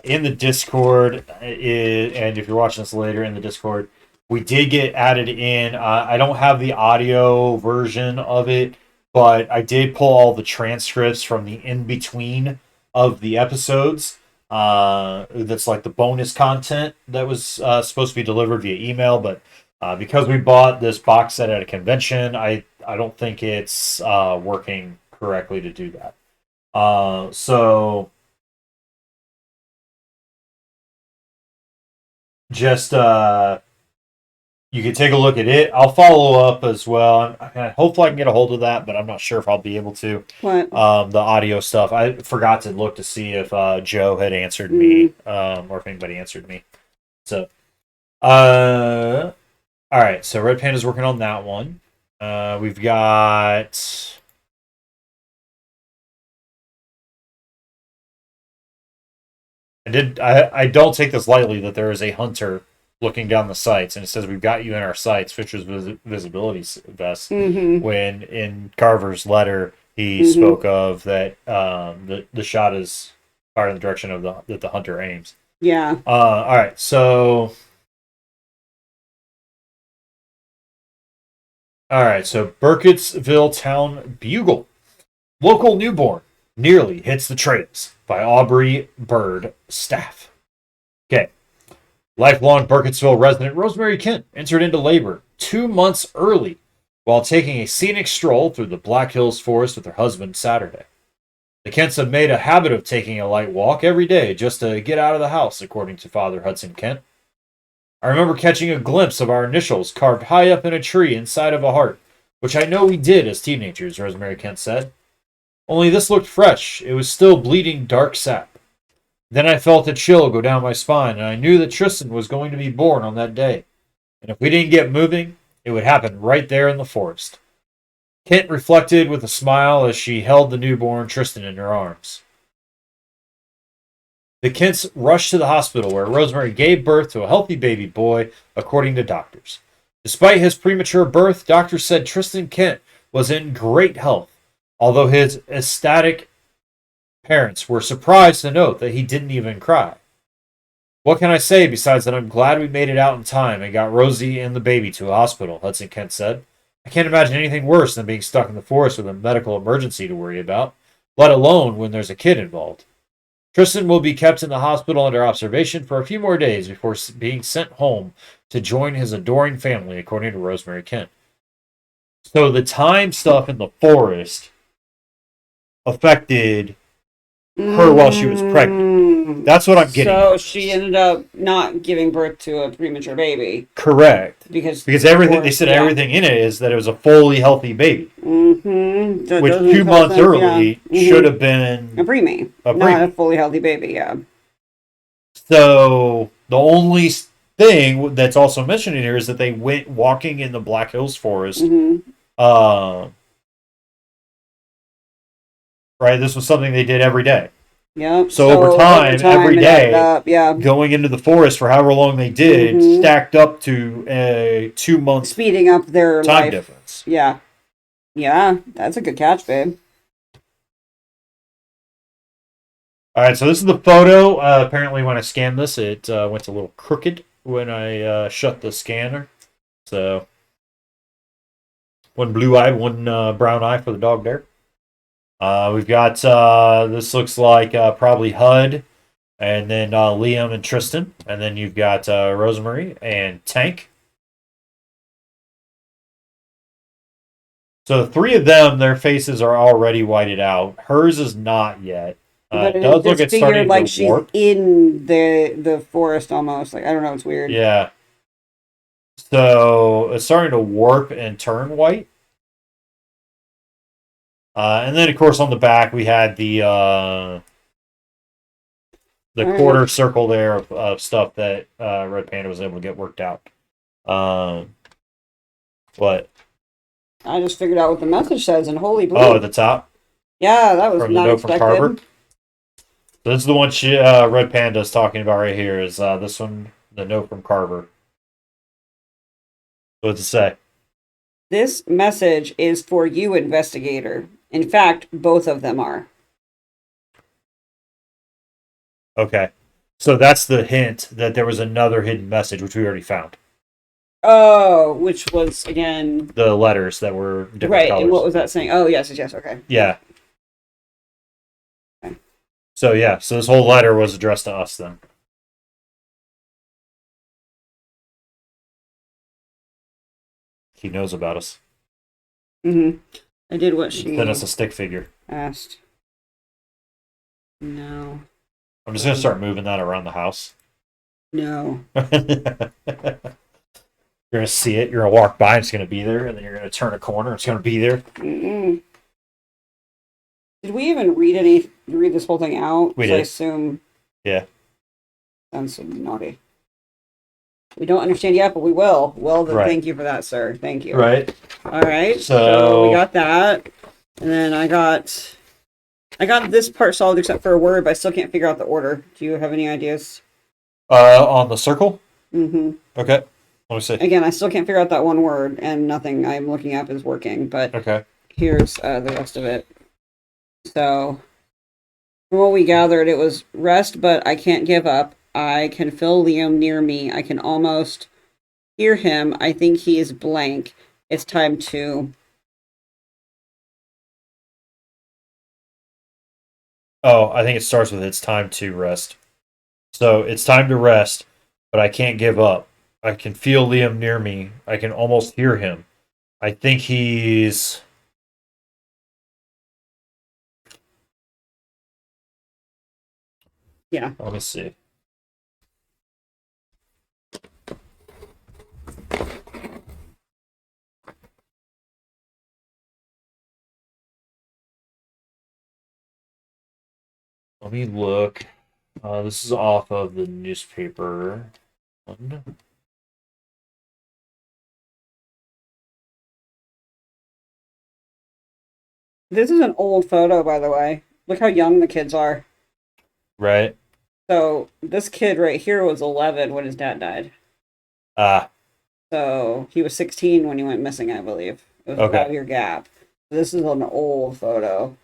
in the Discord, and if you're watching this later in the Discord, we did get added in. I don't have the audio version of it, but I did pull all the transcripts from the in-between of the episodes. That's like the bonus content that was supposed to be delivered via email, but because we bought this box set at a convention, I don't think it's working correctly to do that. So just you can take a look at it. I'll follow up as well. Hopefully I can get a hold of that, but I'm not sure if I'll be able to. What? The audio stuff. I forgot to look to see if Joe had answered me, or if anybody answered me. So, all right. So Red Panda's working on that one. We've got. I don't take this lightly that there is a hunter looking down the sights, and it says we've got you in our sights, Fisher's visibility vest. When in Carver's letter he spoke of that the shot is fired in the direction of that the hunter aims. Yeah. All right, so Burkittsville Town Bugle, local newborn nearly hits the trails by Aubrey Bird Staff. Okay. Lifelong Burkittsville resident Rosemary Kent entered into labor 2 months early while taking a scenic stroll through the Black Hills forest with her husband Saturday. The Kents have made a habit of taking a light walk every day just to get out of the house, according to Father Hudson Kent. I remember catching a glimpse of our initials carved high up in a tree inside of a heart, which I know we did as teenagers, Rosemary Kent said. Only this looked fresh. It was still bleeding dark sap. Then I felt a chill go down my spine, and I knew that Tristan was going to be born on that day. And if we didn't get moving, it would happen right there in the forest. Kent reflected with a smile as she held the newborn Tristan in her arms. The Kents rushed to the hospital where Rosemary gave birth to a healthy baby boy, according to doctors. Despite his premature birth, doctors said Tristan Kent was in great health, although his ecstatic parents were surprised to note that he didn't even cry. What can I say besides that I'm glad we made it out in time and got Rosie and the baby to a hospital, Hudson Kent said. I can't imagine anything worse than being stuck in the forest with a medical emergency to worry about, let alone when there's a kid involved. Tristan will be kept in the hospital under observation for a few more days before being sent home to join his adoring family, according to Rosemary Kent. So the time stuff in the forest affected her while she was pregnant. That's what I'm getting. So she ended up not giving birth to a premature baby. Correct. Because everything they said, everything in it is that it was a fully healthy baby. Which 2 months early should have been a preemie, not a fully healthy baby. Yeah. So the only thing that's also mentioned in here is that they went walking in the Black Hills forest. Right, this was something they did every day. Yep. So over time every day, going into the forest for however long they did, stacked up to a 2 month speeding up their time life difference. Yeah. Yeah, that's a good catch, babe. All right, so this is the photo. Apparently, when I scanned this, it went a little crooked when I shut the scanner. So, one blue eye, one brown eye for the dog there. We've got, this looks like probably HUD, and then Liam and Tristan, and then you've got Rosemary and Tank. So the three of them, their faces are already whited out. Hers is not yet. But it does look it's starting like to warp. She's in the forest almost. Like, I don't know, it's weird. Yeah. So it's starting to warp and turn white. And then, of course, on the back we had the quarter circle there of stuff that Red Panda was able to get worked out. What? I just figured out what the message says in holy blue. Oh, at the top? Yeah, that was from not the note expected. From Carver. So this is the one Red Panda is talking about right here. Is this one, the note from Carver? What's it say? This message is for you, investigator. In fact, both of them are. Okay. So that's the hint that there was another hidden message, which we already found. Oh, which was, again... the letters that were different right, colors. And what was that saying? Oh, yes, okay. Yeah. Okay. So yeah, so this whole letter was addressed to us then. He knows about us. I did what He she sent us a stick figure. asked. No. I'm just gonna start moving that around the house. No. You're gonna see it. You're gonna walk by. It's gonna be there, and then you're gonna turn a corner. It's gonna be there. Mm-mm. Did we even read this whole thing out? We did. I assume. Yeah. Sounds so naughty. We don't understand yet, but we will. Well, then Right. Thank you for that, sir. Thank you. Right. All right. So we got that, and then I got this part solved except for a word, but I still can't figure out the order. Do you have any ideas? On the circle. Mm-hmm. Okay. Let me see. Again, I still can't figure out that one word, and nothing I'm looking up is working. But Okay. here's the rest of it. So, from what we gathered, it was rest, but I can't give up. I can feel Liam near me. I can almost hear him. I think he is blank. It's time to. Oh, I think it starts with it's time to rest. So it's time to rest, but I can't give up. I can feel Liam near me. I can almost hear him. I think he's. Yeah. Let me see. Let me look. This is off of the newspaper. This is an old photo, by the way. Look how young the kids are. Right. So this kid right here was 11 when his dad died. So he was 16 when he went missing, I believe. It was a 5-year gap. This is an old photo.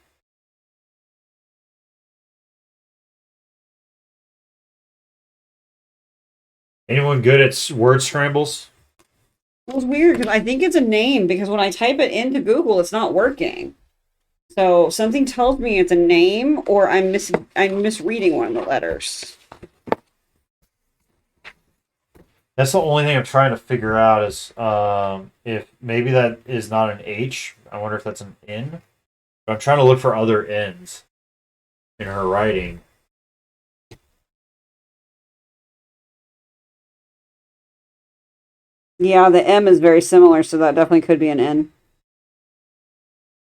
Anyone good at word scrambles? It was weird because I think it's a name because when I type it into Google, it's not working. So something tells me it's a name, or I'm misreading one of the letters. That's the only thing I'm trying to figure out is if maybe that is not an H. I wonder if that's an N. But I'm trying to look for other N's in her writing. Yeah, the M is very similar, so that definitely could be an N.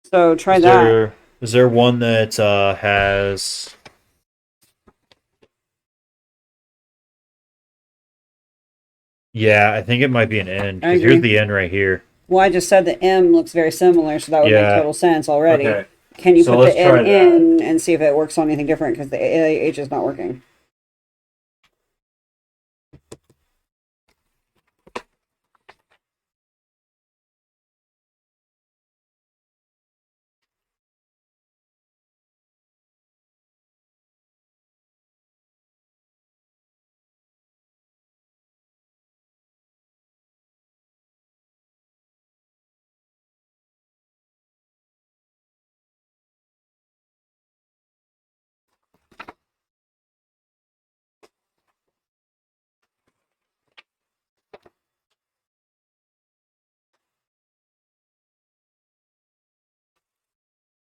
So try that. Is there one that has? Yeah, I think it might be an N because here's the N right here. Well, I just said the M looks very similar, so that would make total sense already. Okay. Can you put the N in and see if it works on anything different? Because the H is not working.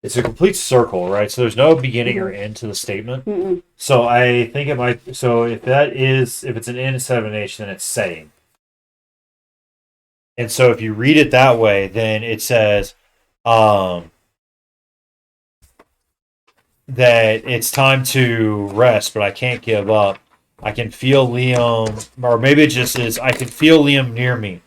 It's a complete circle, right? So there's no beginning or end to the statement. Mm-mm. So I think it might. So if it's an N instead of an H, then it's saying. And so if you read it that way, then it says that it's time to rest, but I can't give up. I can feel Liam, or maybe it just is, I can feel Liam near me.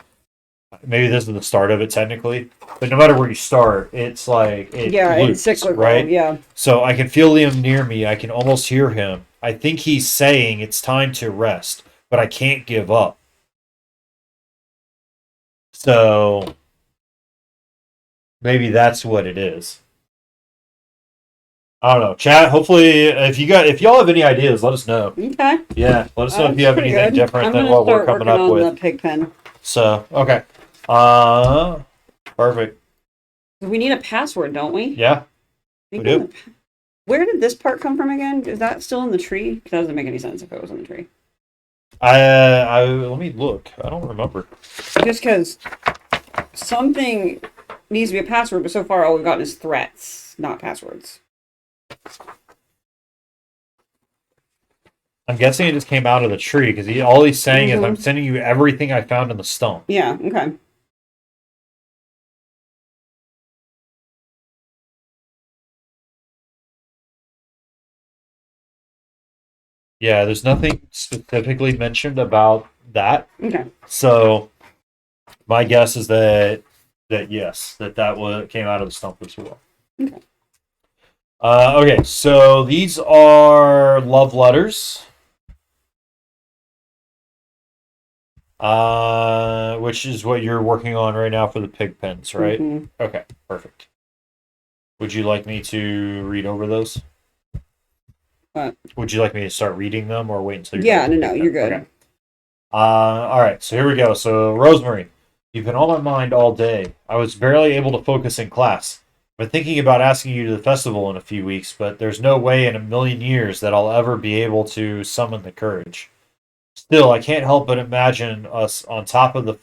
Maybe this is the start of it technically, but no matter where you start, it's like it's cyclical, right? Yeah. So I can feel Liam near me. I can almost hear him. I think he's saying it's time to rest, but I can't give up. So maybe that's what it is. I don't know. Chat. Hopefully, if y'all have any ideas, let us know. Okay. Yeah, let us know if you have anything different than what we're coming up with. The pig pen. So okay. Perfect. We need a password, don't we? Yeah, we do. Where did this part come from again? Is that still in the tree? That doesn't make any sense if it was in the tree. Let me look. I don't remember. Just because something needs to be a password, but so far all we've gotten is threats, not passwords. I'm guessing it just came out of the tree because all he's saying is, "I'm sending you everything I found in the stump." Yeah. Okay. Yeah, there's nothing specifically mentioned about that. Okay. So my guess is that yes, that came out of the stump as well. Okay. Okay, so these are love letters. Which is what you're working on right now for the pig pens, right? Mm-hmm. Okay, perfect. Would you like me to read over those? What? Would you like me to start reading them or wait until you're Yeah, done? no, you're good. Okay. All right, so here we go. So, Rosemary, you've been on my mind all day. I was barely able to focus in class. I've been thinking about asking you to the festival in a few weeks, but there's no way in a million years that I'll ever be able to summon the courage. Still, I can't help but imagine us on top of the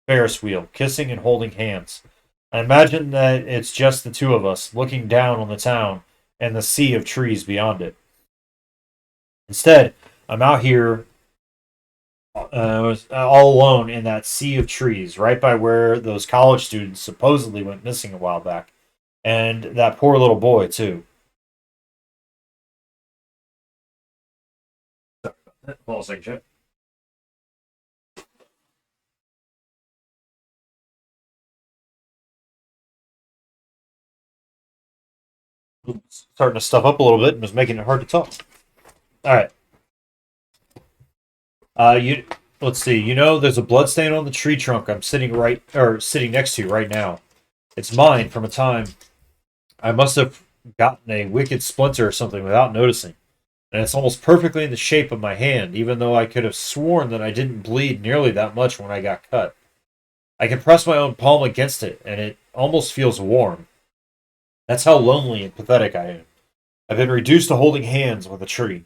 Ferris wheel, kissing and holding hands. I imagine that it's just the two of us, looking down on the town and the sea of trees beyond it. Instead, I'm out here all alone in that sea of trees, right by where those college students supposedly went missing a while back. And that poor little boy, too. Hold on a second, Chip. Starting to stuff up a little bit and was making it hard to talk. All right. You let's see. You know, there's a blood stain on the tree trunk I'm sitting next to you right now. It's mine from a time I must have gotten a wicked splinter or something without noticing. And it's almost perfectly in the shape of my hand, even though I could have sworn that I didn't bleed nearly that much when I got cut. I can press my own palm against it, and it almost feels warm. That's how lonely and pathetic I am. I've been reduced to holding hands with a tree.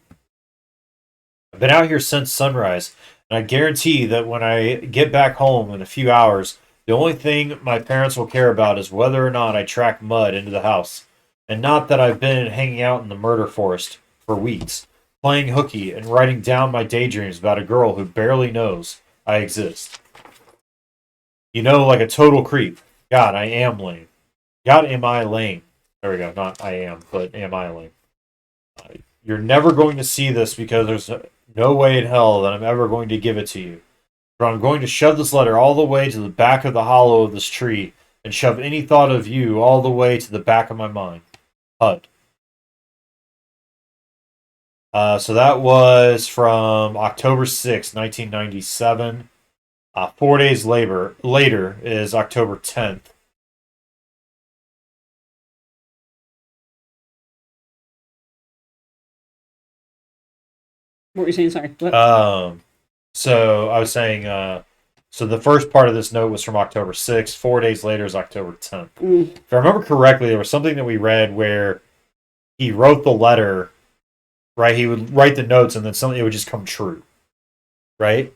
I've been out here since sunrise, and I guarantee that when I get back home in a few hours, the only thing my parents will care about is whether or not I track mud into the house, and not that I've been hanging out in the murder forest for weeks, playing hooky and writing down my daydreams about a girl who barely knows I exist. You know, like a total creep. God, I am lame. God, am I lame? There we go. Not I am, but am I lame? You're never going to see this because there's no way in hell that I'm ever going to give it to you. But I'm going to shove this letter all the way to the back of the hollow of this tree and shove any thought of you all the way to the back of my mind. HUD. So that was from October 6th, 1997. 4 days later is October 10th. What were you saying? Sorry. What? So I was saying, so the first part of this note was from October 6th. 4 days later is October 10th. If I remember correctly, there was something that we read where he wrote the letter, right? He would write the notes and then something it would just come true, right?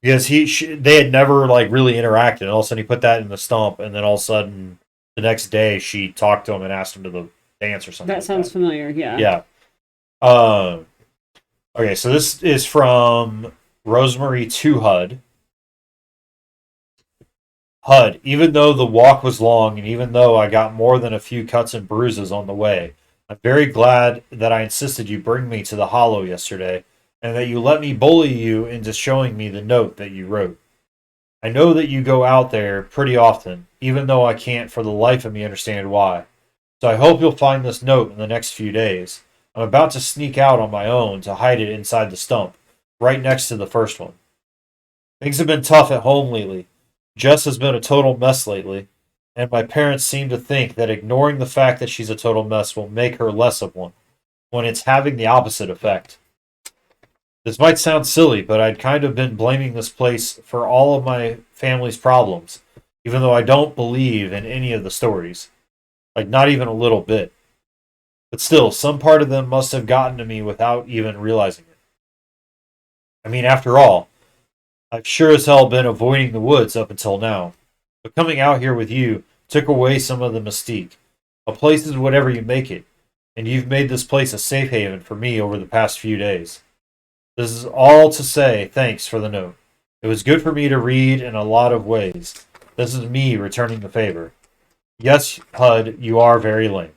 Because they had never like really interacted, and all of a sudden he put that in the stump, and then all of a sudden the next day she talked to him and asked him to the dance or something. That like sounds familiar. Yeah. Yeah. Okay, so this is from Rosemary to HUD. HUD, even though the walk was long and even though I got more than a few cuts and bruises on the way, I'm very glad that I insisted you bring me to the hollow yesterday and that you let me bully you into showing me the note that you wrote. I know that you go out there pretty often, even though I can't for the life of me understand why. So I hope you'll find this note in the next few days. I'm about to sneak out on my own to hide it inside the stump, right next to the first one. Things have been tough at home lately. Jess has been a total mess lately, and my parents seem to think that ignoring the fact that she's a total mess will make her less of one, when it's having the opposite effect. This might sound silly, but I'd kind of been blaming this place for all of my family's problems, even though I don't believe in any of the stories. Like, not even a little bit. But still, some part of them must have gotten to me without even realizing it. I mean, after all, I've sure as hell been avoiding the woods up until now. But coming out here with you took away some of the mystique. A place is whatever you make it, and you've made this place a safe haven for me over the past few days. This is all to say thanks for the note. It was good for me to read in a lot of ways. This is me returning the favor. Yes, Hud, you are very lame.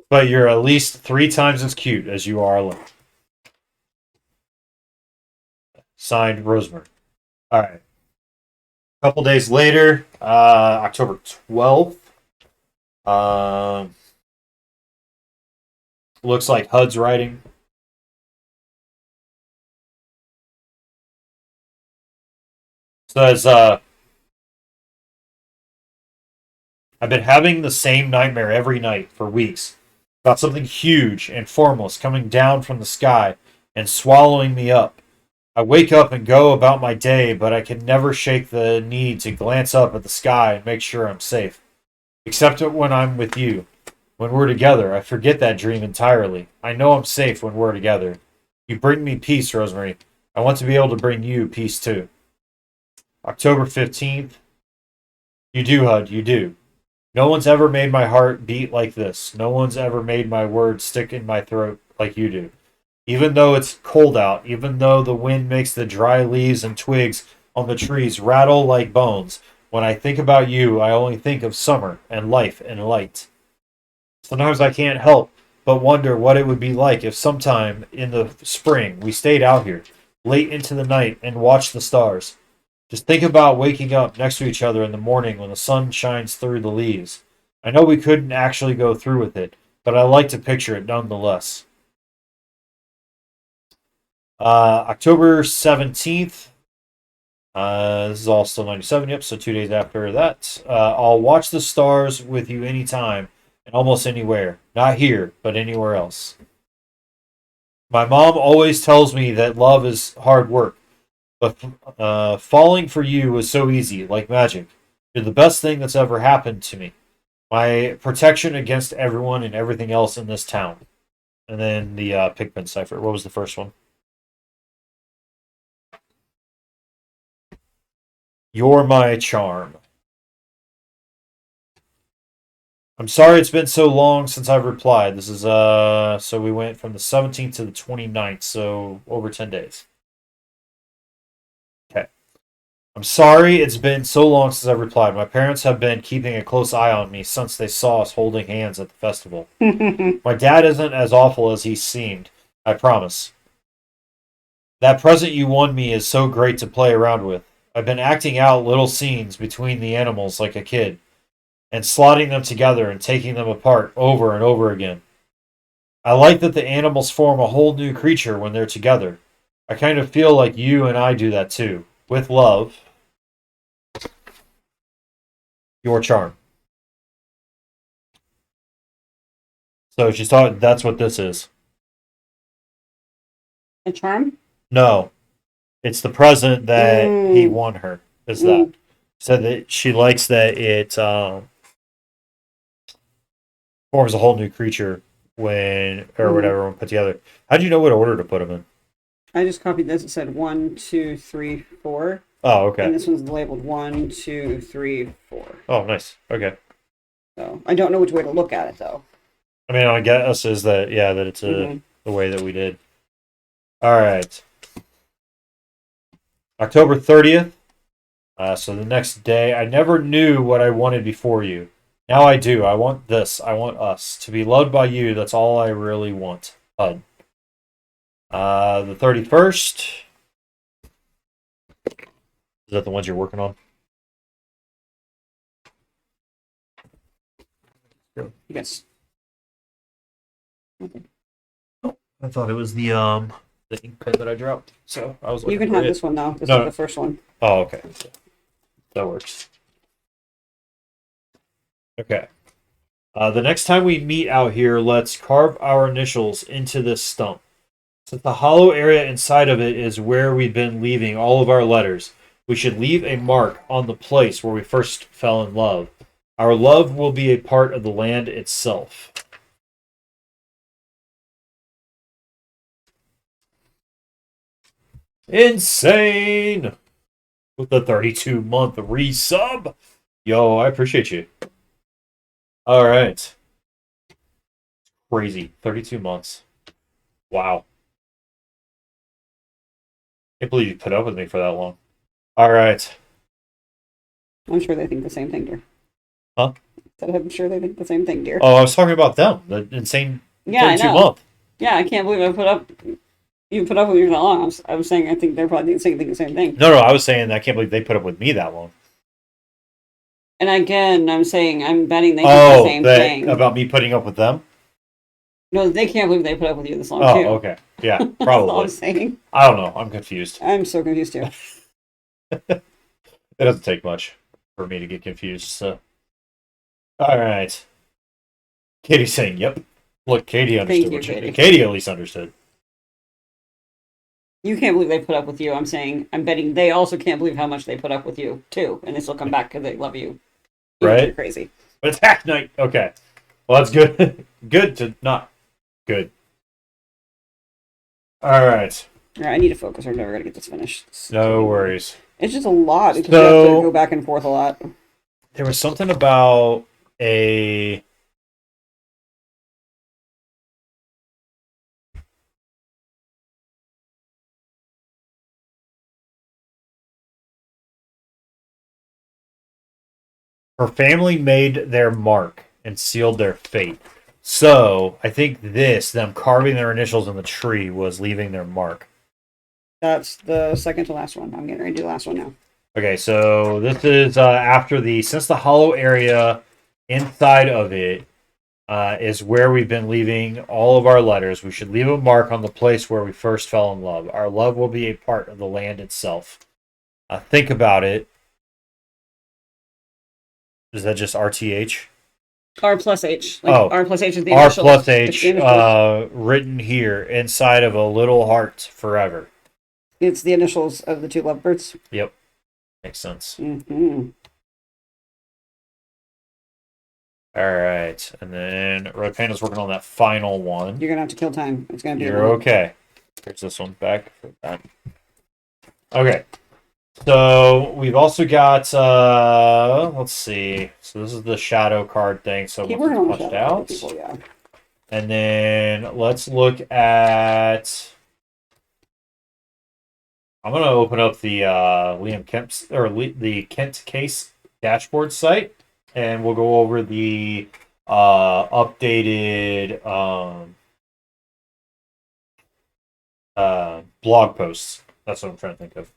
But you're at least 3 times as cute as you are lame. Signed, Rosemary. All right. A couple days later, October 12th. Looks like Hud's writing. Says, I've been having the same nightmare every night for weeks about something huge and formless coming down from the sky and swallowing me up. I wake up and go about my day, but I can never shake the need to glance up at the sky and make sure I'm safe. Except when I'm with you. When we're together, I forget that dream entirely. I know I'm safe when we're together. You bring me peace, Rosemary. I want to be able to bring you peace too. October 15th. You do, Hud, you do. No one's ever made my heart beat like this. No one's ever made my words stick in my throat like you do. Even though it's cold out, even though the wind makes the dry leaves and twigs on the trees rattle like bones, when I think about you, I only think of summer and life and light. Sometimes I can't help but wonder what it would be like if sometime in the spring we stayed out here, late into the night, and watched the stars. Just think about waking up next to each other in the morning when the sun shines through the leaves. I know we couldn't actually go through with it, but I like to picture it nonetheless. October 17th. This is all still 97, yep, so 2 days after that. I'll watch the stars with you anytime and almost anywhere. Not here, but anywhere else. My mom always tells me that love is hard work, but falling for you was so easy, like magic. You're the best thing that's ever happened to me. My protection against everyone and everything else in this town. And then the Pigpen cipher. What was the first one? You're my charm. I'm sorry it's been so long since I've replied. This is so we went from the 17th to the 29th, so over 10 days. Okay. I'm sorry it's been so long since I've replied. My parents have been keeping a close eye on me since they saw us holding hands at the festival. My dad isn't as awful as he seemed, I promise. That present you won me is so great to play around with. I've been acting out little scenes between the animals like a kid, and slotting them together and taking them apart over and over again. I like that the animals form a whole new creature when they're together. I kind of feel like you and I do that too. With love, your charm. So she's thought that's what this is. A charm? No, it's the present that he won her. Is that said that she likes that it forms a whole new creature when or whatever when put together. How do you know what order to put them in? I just copied this. It said 1, 2, 3, 4. Oh, okay. And this one's labeled 1, 2, 3, 4. Oh, nice. Okay. So I don't know which way to look at it though. I mean, I guess is that that it's the way that we did. All right. October 30th. So the next day, I never knew what I wanted before you. Now I do. I want this. I want us. To be loved by you, that's all I really want. HUD. The 31st. Is that the ones you're working on? Yes. Okay. Oh, I thought it was the ink pen that I dropped. So I was. You can have this one though. This is the first one. Oh, okay. That works. Okay. The next time we meet out here, let's carve our initials into this stump. Since the hollow area inside of it is where we've been leaving all of our letters, we should leave a mark on the place where we first fell in love. Our love will be a part of the land itself. Insane! With the 32-month resub. Yo, I appreciate you. All right. Crazy. 32 months. Wow. Can't believe you put up with me for that long. All right. I'm sure they think the same thing, dear. Huh? I'm sure they think the same thing, dear. Oh, I was talking about them. The insane 32 month. Yeah, I can't believe you put up with me for that long. I was saying I think they're probably thinking the same thing. No, I was saying I can't believe they put up with me that long. And again, I'm saying I'm betting they think the same thing. About me putting up with them? No, they can't believe they put up with you this long, too. Oh, okay. Yeah, probably. That's all I'm saying. I don't know. I'm confused. I'm so confused, too. It doesn't take much for me to get confused, so. All right. Katie's saying, yep. Look, Katie understood. Katie at least understood. You can't believe they put up with you. I'm saying, I'm betting they also can't believe how much they put up with you, too. And they still come back because they love you. Right? You're crazy. But it's hack night. Okay. Well, that's good. Good to not good. All right. I need to focus. I'm never going to get this finished. No worries. It's just a lot because you have to go back and forth a lot. There was something about a... Her family made their mark and sealed their fate. So, I think them carving their initials in the tree was leaving their mark. That's the second to last one. I'm getting ready to do the last one now. Okay, so this is since the hollow area inside of it is where we've been leaving all of our letters. We should leave a mark on the place where we first fell in love. Our love will be a part of the land itself. Think about it. Is that just RTH? R plus H. R plus H is the initials. R plus H written here inside of a little heart forever. It's the initials of the two lovebirds. Yep. Makes sense. Mm-hmm. All right. And then Red Panda's working on that final one. You're going to have to kill time. It's going to be... You're okay. Here's this one back for that. Okay. So we've also got, let's see. So this is the shadow card thing. So keep working on the shadow out. People, yeah. And then let's look at. I'm gonna open up the Liam Kent the Kent case dashboard site, and we'll go over the updated blog posts. That's what I'm trying to think of.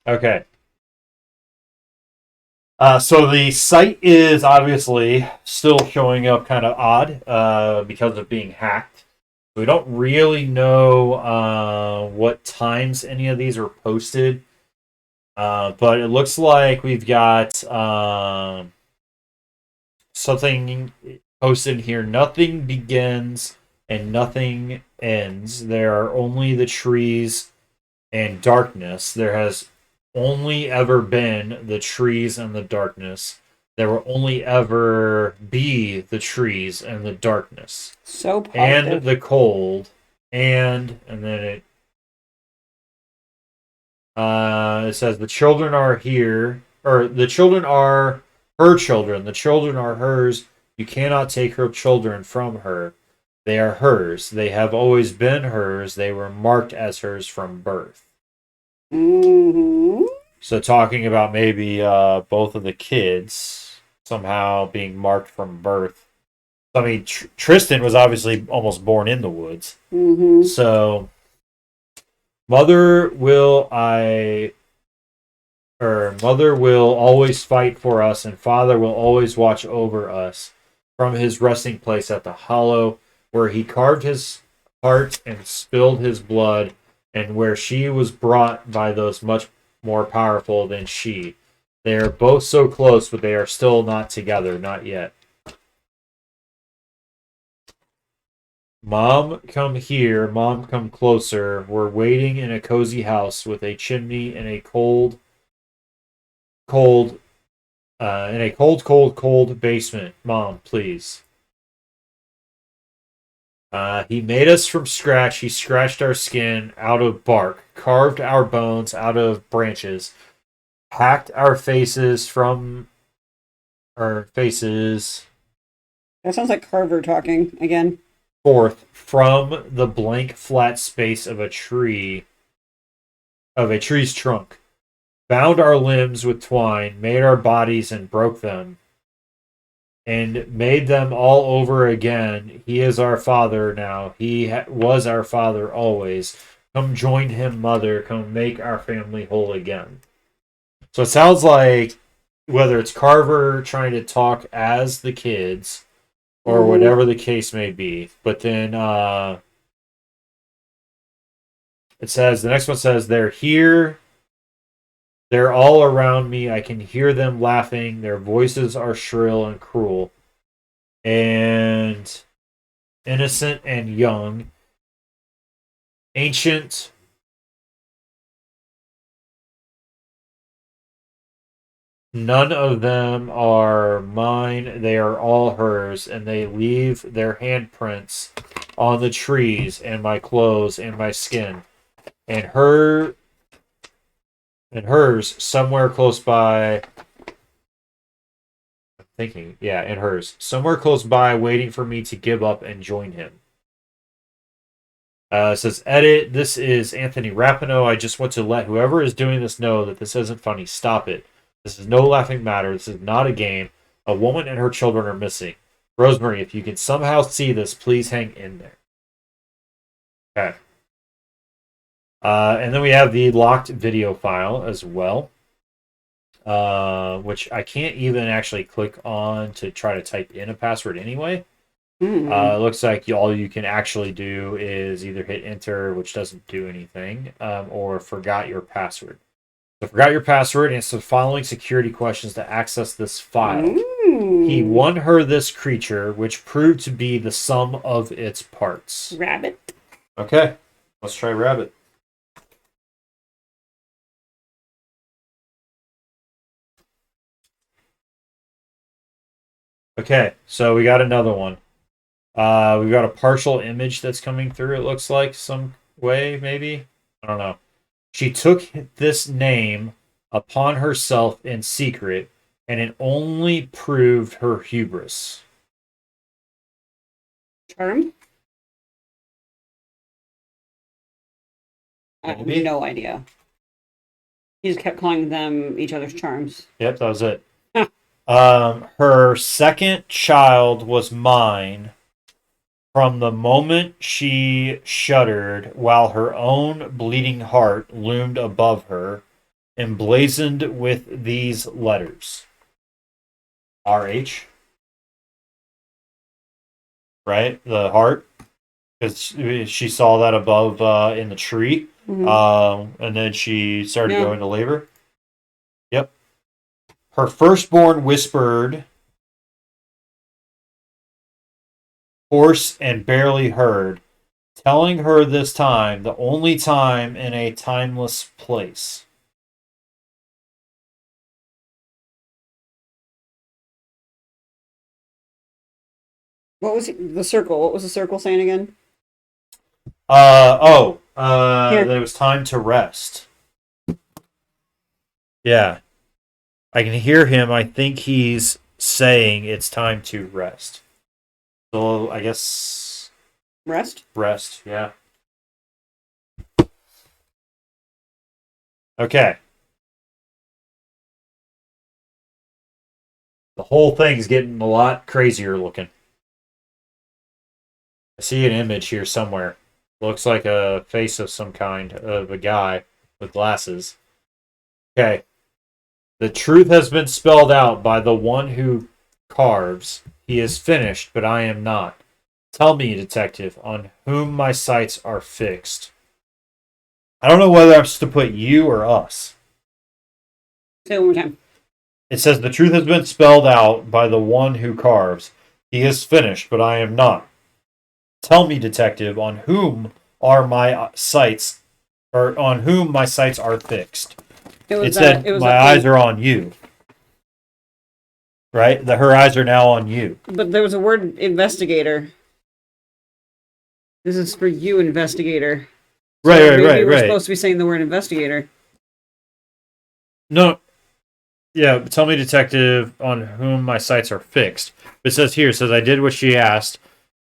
Okay. So the site is obviously still showing up kind of odd because of being hacked. We don't really know what times any of these are posted. But it looks like we've got something posted here. Nothing begins and nothing ends. There are only the trees and darkness. There has only ever been the trees and the darkness. There will only ever be the trees and the darkness. So positive. And the cold. And then it says the children are here, or the children are her children. The children are hers. You cannot take her children from her. They are hers. They have always been hers. They were marked as hers from birth. Mm-hmm. So talking about maybe both of the kids somehow being marked from birth. I mean, Tristan was obviously almost born in the woods. Mm-hmm. So mother will always fight for us, and father will always watch over us from his resting place at the hollow, where he carved his heart and spilled his blood, and where she was brought by those much more powerful than she. They are both so close, but they are still not together, not yet. Mom, come here. Mom, come closer. We're waiting in a cozy house with a chimney and a cold In a cold, cold, cold basement. Mom, please. He made us from scratch. He scratched our skin out of bark, carved our bones out of branches, hacked our faces from our faces That sounds like Carver talking again. forth from the blank flat space of a tree's trunk, bound our limbs with twine, made our bodies and broke them, and made them all over again. He is our father now. He was our father always. Come join him, mother. Come make our family whole again. So it sounds like whether it's Carver trying to talk as the kids or whatever the case may be. But then it says, the next one says, they're here. They're all around me. I can hear them laughing. Their voices are shrill and cruel and innocent and young. Ancient. None of them are mine. They are all hers, and they leave their handprints on the trees and my clothes and my skin. And hers somewhere close by. I'm thinking, yeah, and hers somewhere close by, waiting for me to give up and join him. It says, edit. This is Anthony Rapinoe. I just want to let whoever is doing this know that this isn't funny. Stop it. This is no laughing matter. This is not a game. A woman and her children are missing. Rosemary, if you can somehow see this, please hang in there. Okay. And then we have the locked video file as well, which I can't even actually click on to try to type in a password anyway. It looks like all you can actually do is either hit enter, which doesn't do anything, or forgot your password. So forgot your password, answer the following security questions to access this file. He won her this creature, which proved to be the sum of its parts. Rabbit. Okay, let's try rabbit. Okay, so we got another one. We've got a partial image that's coming through, it looks like, some way, maybe? I don't know. She took this name upon herself in secret, and it only proved her hubris. Charm? I have Maybe? no idea. He just kept calling them each other's charms. Yep, that was it. Her second child was mine from the moment she shuddered while her own bleeding heart loomed above her, emblazoned with these letters. RH. Right? The heart. Because she saw that above in the tree. And then she started going to labor. Yep. Her firstborn whispered, hoarse and barely heard, telling her this time, the only time in a timeless place. What was the circle? What was the circle saying again? That it was time to rest. Yeah. I can hear him. I think he's saying it's time to rest. So I guess rest, yeah. Okay. The whole thing's getting a lot crazier looking. I see an image here somewhere. Looks like a face of some kind of a guy with glasses. Okay. The truth has been spelled out by the one who carves. He is finished, but I am not. Tell me, detective, on whom my sights are fixed. I don't know whether I'm supposed to put you or us. Say it one more time. It says the truth has been spelled out by the one who carves. He is finished, but I am not. Tell me, detective, on whom are my sights, or on whom my sights are fixed. It said my eyes are on you. right? Her eyes are now on you. But there was a word investigator. This is for you, investigator. So maybe we're supposed to be saying the word investigator. No. Yeah, tell me, detective, on whom my sights are fixed. It says I did what she asked.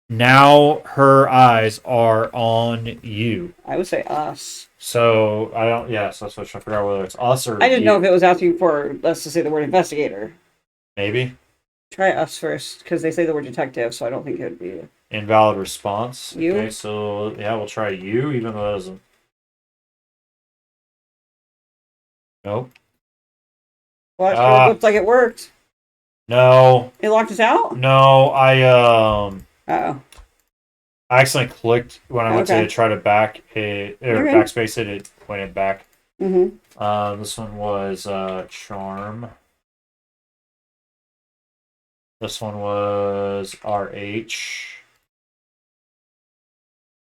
Now her eyes are on you. I would say us. So I don't. Yeah, so that's what I'm trying to figure out whether it's us or. I didn't know if it was asking for us to say the word investigator. Maybe. Try us first, because they say the word detective, so I don't think it would be invalid response. You. Okay, so yeah, we'll try you, even though it doesn't. Nope. Well, it sure looks like it worked. No. It locked us out? No, Uh-oh. I accidentally clicked when I went to try to backspace it. It went back. Mm-hmm. This one was charm. This one was RH.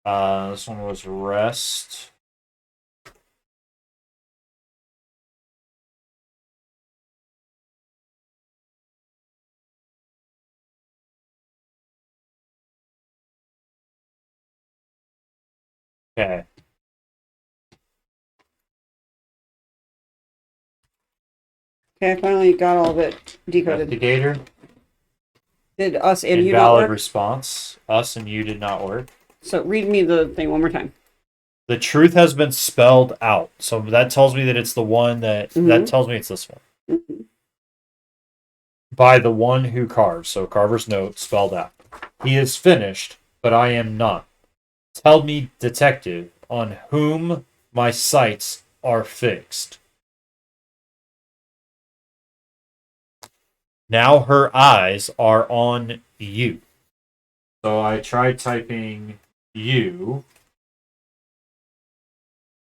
This one was rest. Okay. Okay, I finally got all of it decoded. Investigator. Did us and invalid you not work? Response. Us and you did not work. So read me the thing one more time. The truth has been spelled out. So that tells me that it's the one that tells me it's this one. Mm-hmm. By the one who carves. So carver's note spelled out. He is finished, but I am not. Tell me, detective, on whom my sights are fixed. Now her eyes are on you. So I tried typing you.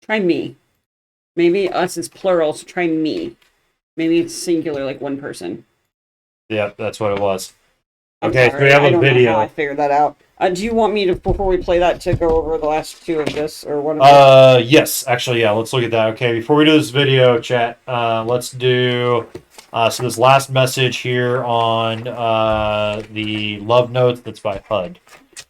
Try me. Maybe us is plural, so try me. Maybe it's singular, like one person. Yep, that's what it was. Okay, so we have a video. I figured that out. Do you want me to, before we play that, to go over the last two of this or one of them? Yes, actually, yeah. Let's look at that. Okay, before we do this video, chat, let's do. So this last message here on the love notes. That's by HUD.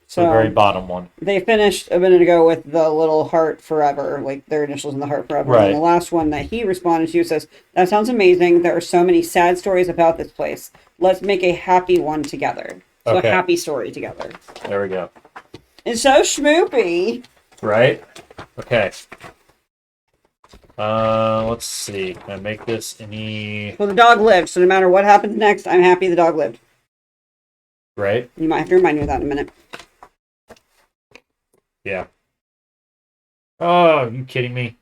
So the very bottom one. They finished a minute ago with the little heart forever, like their initials in the heart forever. Right. And the last one that he responded to says, "That sounds amazing. There are so many sad stories about this place. Let's make a happy one together." So a happy story together. There we go. It's so schmoopy. Right? Okay. Let's see. Can I make this any... Well, the dog lived, so no matter what happens next, I'm happy the dog lived. Right? You might have to remind me of that in a minute. Yeah. Oh, are you kidding me?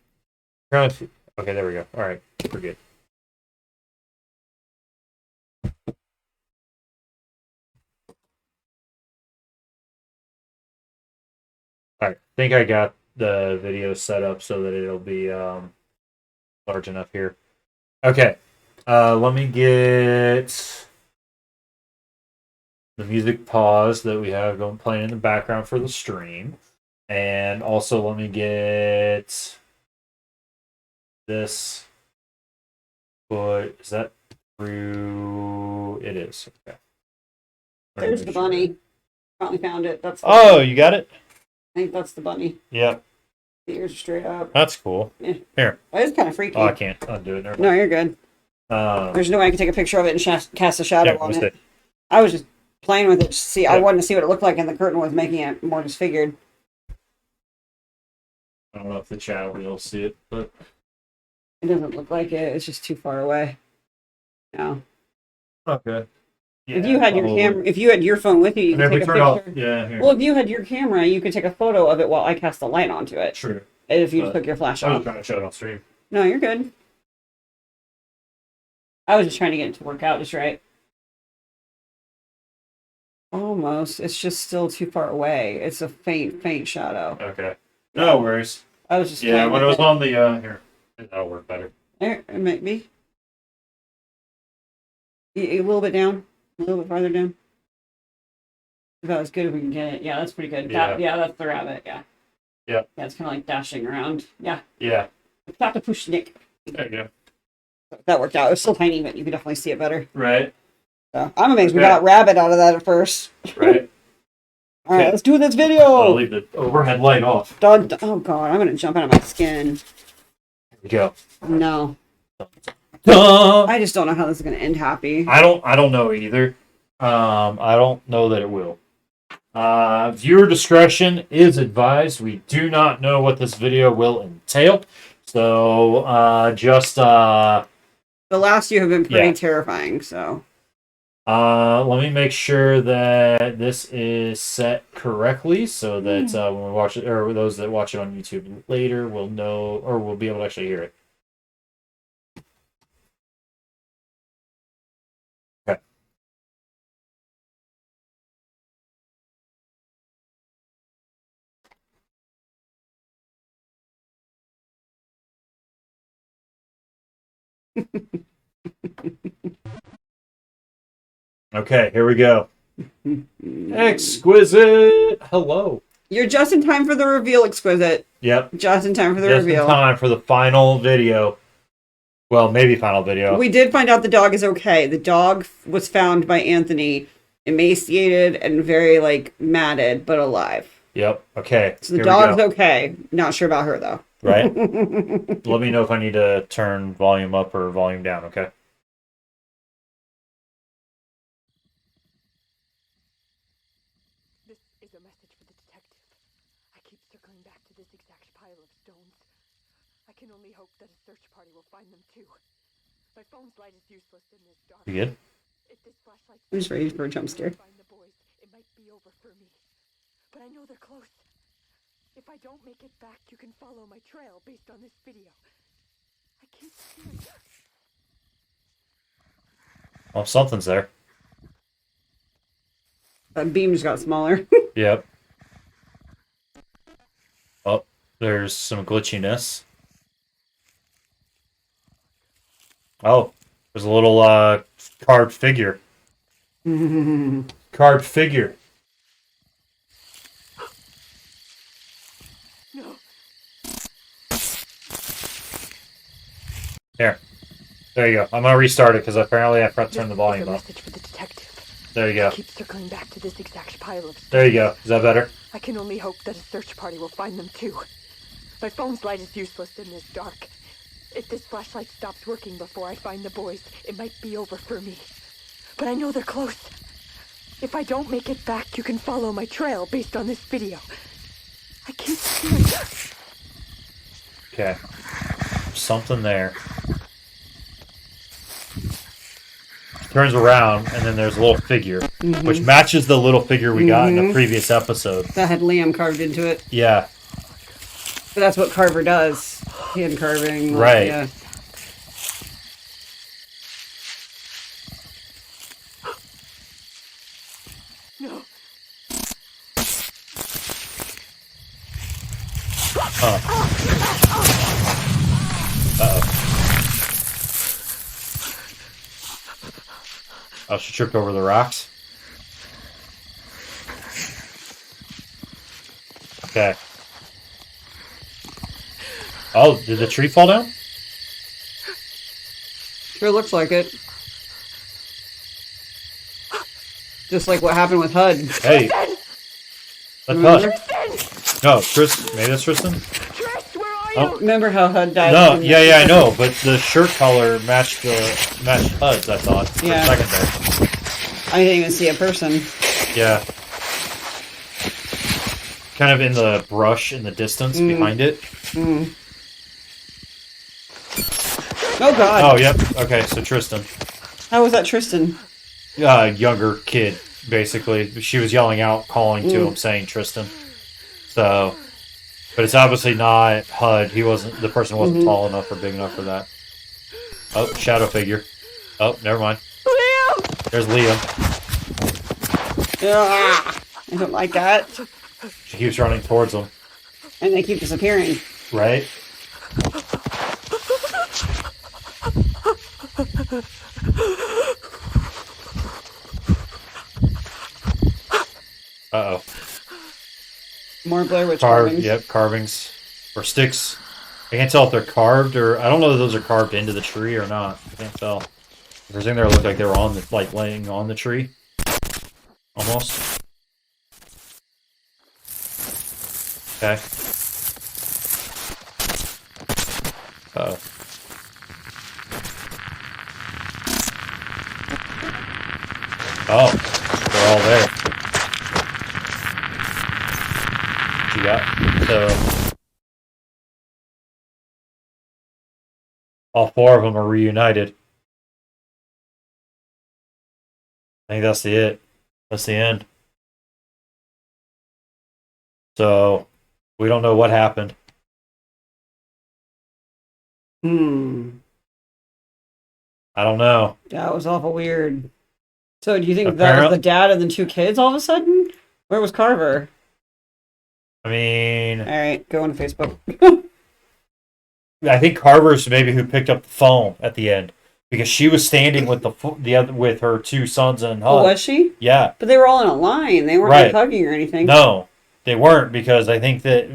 Okay, there we go. All right, we're good. All right, I think I got the video set up so that it'll be large enough here. Okay, let me get the music pause that we have going playing in the background for the stream. And also let me get this. But is that through? It is. Okay. There's the bunny. Finally found it. That's the bunny. You got it? I think that's the bunny. Yep. The ears are straight up. That's cool. Yeah. Here. That is kind of freaky. Oh, I can't undo it. No, you're good. There's no way I can take a picture of it and cast a shadow on it. I was just playing with it to see. I wanted to see what it looked like, and the curtain was making it more disfigured. I don't know if the chat will see it, but it doesn't look like it. It's just too far away. No. Okay. Yeah, if you had your camera, if you had your phone with you, you could take a picture. Here. Well, if you had your camera, you could take a photo of it while I cast the light onto it. True. If you just took your flash I was off. trying to show it on stream. No, you're good. I was just trying to get it to work out just right. Almost. It's just still too far away. It's a faint shadow. Okay. No worries. I was just when it was on the here, that'll work better. There, it might be. A little bit down, a little bit farther down. About as good as we can get it. Yeah, that's pretty good. Yeah, that's the rabbit. Yeah. Yeah. Yeah, it's kind of like dashing around. Yeah. Yeah. Tap to push Nick. There you go. That worked out. It was still tiny, but you could definitely see it better. Right. So, I'm amazed we got rabbit out of that at first. Right. All right, let's do this video. I'll leave the overhead light off. Oh god, I'm gonna jump out of my skin. Here we go. No. Duh! I just don't know how this is gonna end happy. I don't know either. I don't know that it will. Viewer discretion is advised. We do not know what this video will entail. So, just the last few have been pretty terrifying, so. Let me make sure that this is set correctly so that when we watch it, or those that watch it on YouTube later will know, or will be able to actually hear it. Okay. Okay, here we go. Exquisite. Hello. You're just in time for the reveal, Exquisite. Yep. Just in time for the reveal. Just in time for the final video. Well, maybe final video. We did find out the dog is okay. The dog was found by Anthony, emaciated and very, matted, but alive. Yep. Okay. So the dog's okay. Not sure about her, though. Right? Let me know if I need to turn volume up or volume down, okay? This is a message for the detective. I keep circling back to this exact pile of stones. I can only hope that a search party will find them too. My phone's light is useless in this dark. You good? If this flashlight I'm just ready for a jump scare. find the boys, it might be over for me. But I know they're close. If I don't make it back, you can follow my trail based on this video. I keep feeling. Oh, something's there. That beam just got smaller. Yep. Oh, there's some glitchiness. Oh, there's a little carved figure. Carved figure. No. Here. There you go. I'm gonna restart it because apparently I forgot to turn the volume up. Message for the detective. There you go. I keep circling back to this exact pile of stones. There you go. Is that better? I can only hope that a search party will find them too. My phone's light is useless in this dark. If this flashlight stops working before I find the boys, it might be over for me. But I know they're close. If I don't make it back, you can follow my trail based on this video. I keep feeling. Okay. Something there. Turns around, and then there's a little figure, which matches the little figure we got in the previous episode. That had Liam carved into it. Yeah. But that's what Carver does. Hand carving. Right. Yeah. No. Uh-oh. Oh, she tripped over the rocks. Okay. Oh, did the tree fall down? Sure looks like it. Just like what happened with HUD. Hey. That's Remember? HUD. No, Tristan. Maybe that's Tristan? Trish, where are you? Oh. Remember how HUD died? No, yeah, I know, but the shirt color matched HUD's, I thought. For Yeah. a second there. I didn't even see a person. Yeah. Kind of in the brush in the distance behind it. Oh god. Oh, yep. Okay, so Tristan. How was that Tristan? Younger kid, basically. She was yelling out, calling to him, saying Tristan. So, but it's obviously not HUD. The person wasn't tall enough or big enough for that. Oh, shadow figure. Oh, never mind. Liam! There's Liam. Ah, I don't like that. She keeps running towards him. And they keep disappearing. Right? Uh-oh. More Blair Witch Carved, carvings. yep, carvings. Or sticks. I can't tell if they're carved or... I don't know if those are carved into the tree or not. I can't tell. There's thing there looked like they were on the, like, laying on the tree. Almost. Okay. Uh-oh. Oh, they're all there. What you got? So, all four of them are reunited. I think that's it. That's the end. So, we don't know what happened. I don't know. That was awful weird. So, do you think that was the dad and the two kids all of a sudden? Where was Carver? I mean... Alright, go on Facebook. I think Carver's maybe who picked up the phone at the end. Because she was standing with with her two sons and hug. Oh, was she? Yeah. But they were all in a line. They weren't like hugging or anything. No, they weren't, because I think that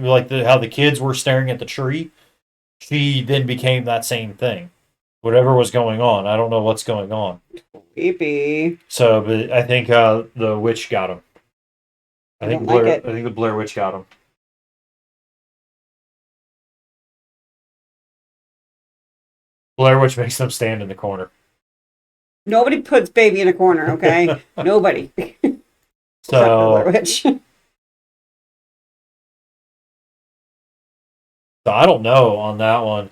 how the kids were staring at the tree, she then became that same thing. Whatever was going on, I don't know what's going on. Creepy. So, but I think the witch got him. I think the Blair Witch got him. Blair Witch makes them stand in the corner. Nobody puts baby in a corner, okay? Nobody. So, Blair Witch. So I don't know on that one.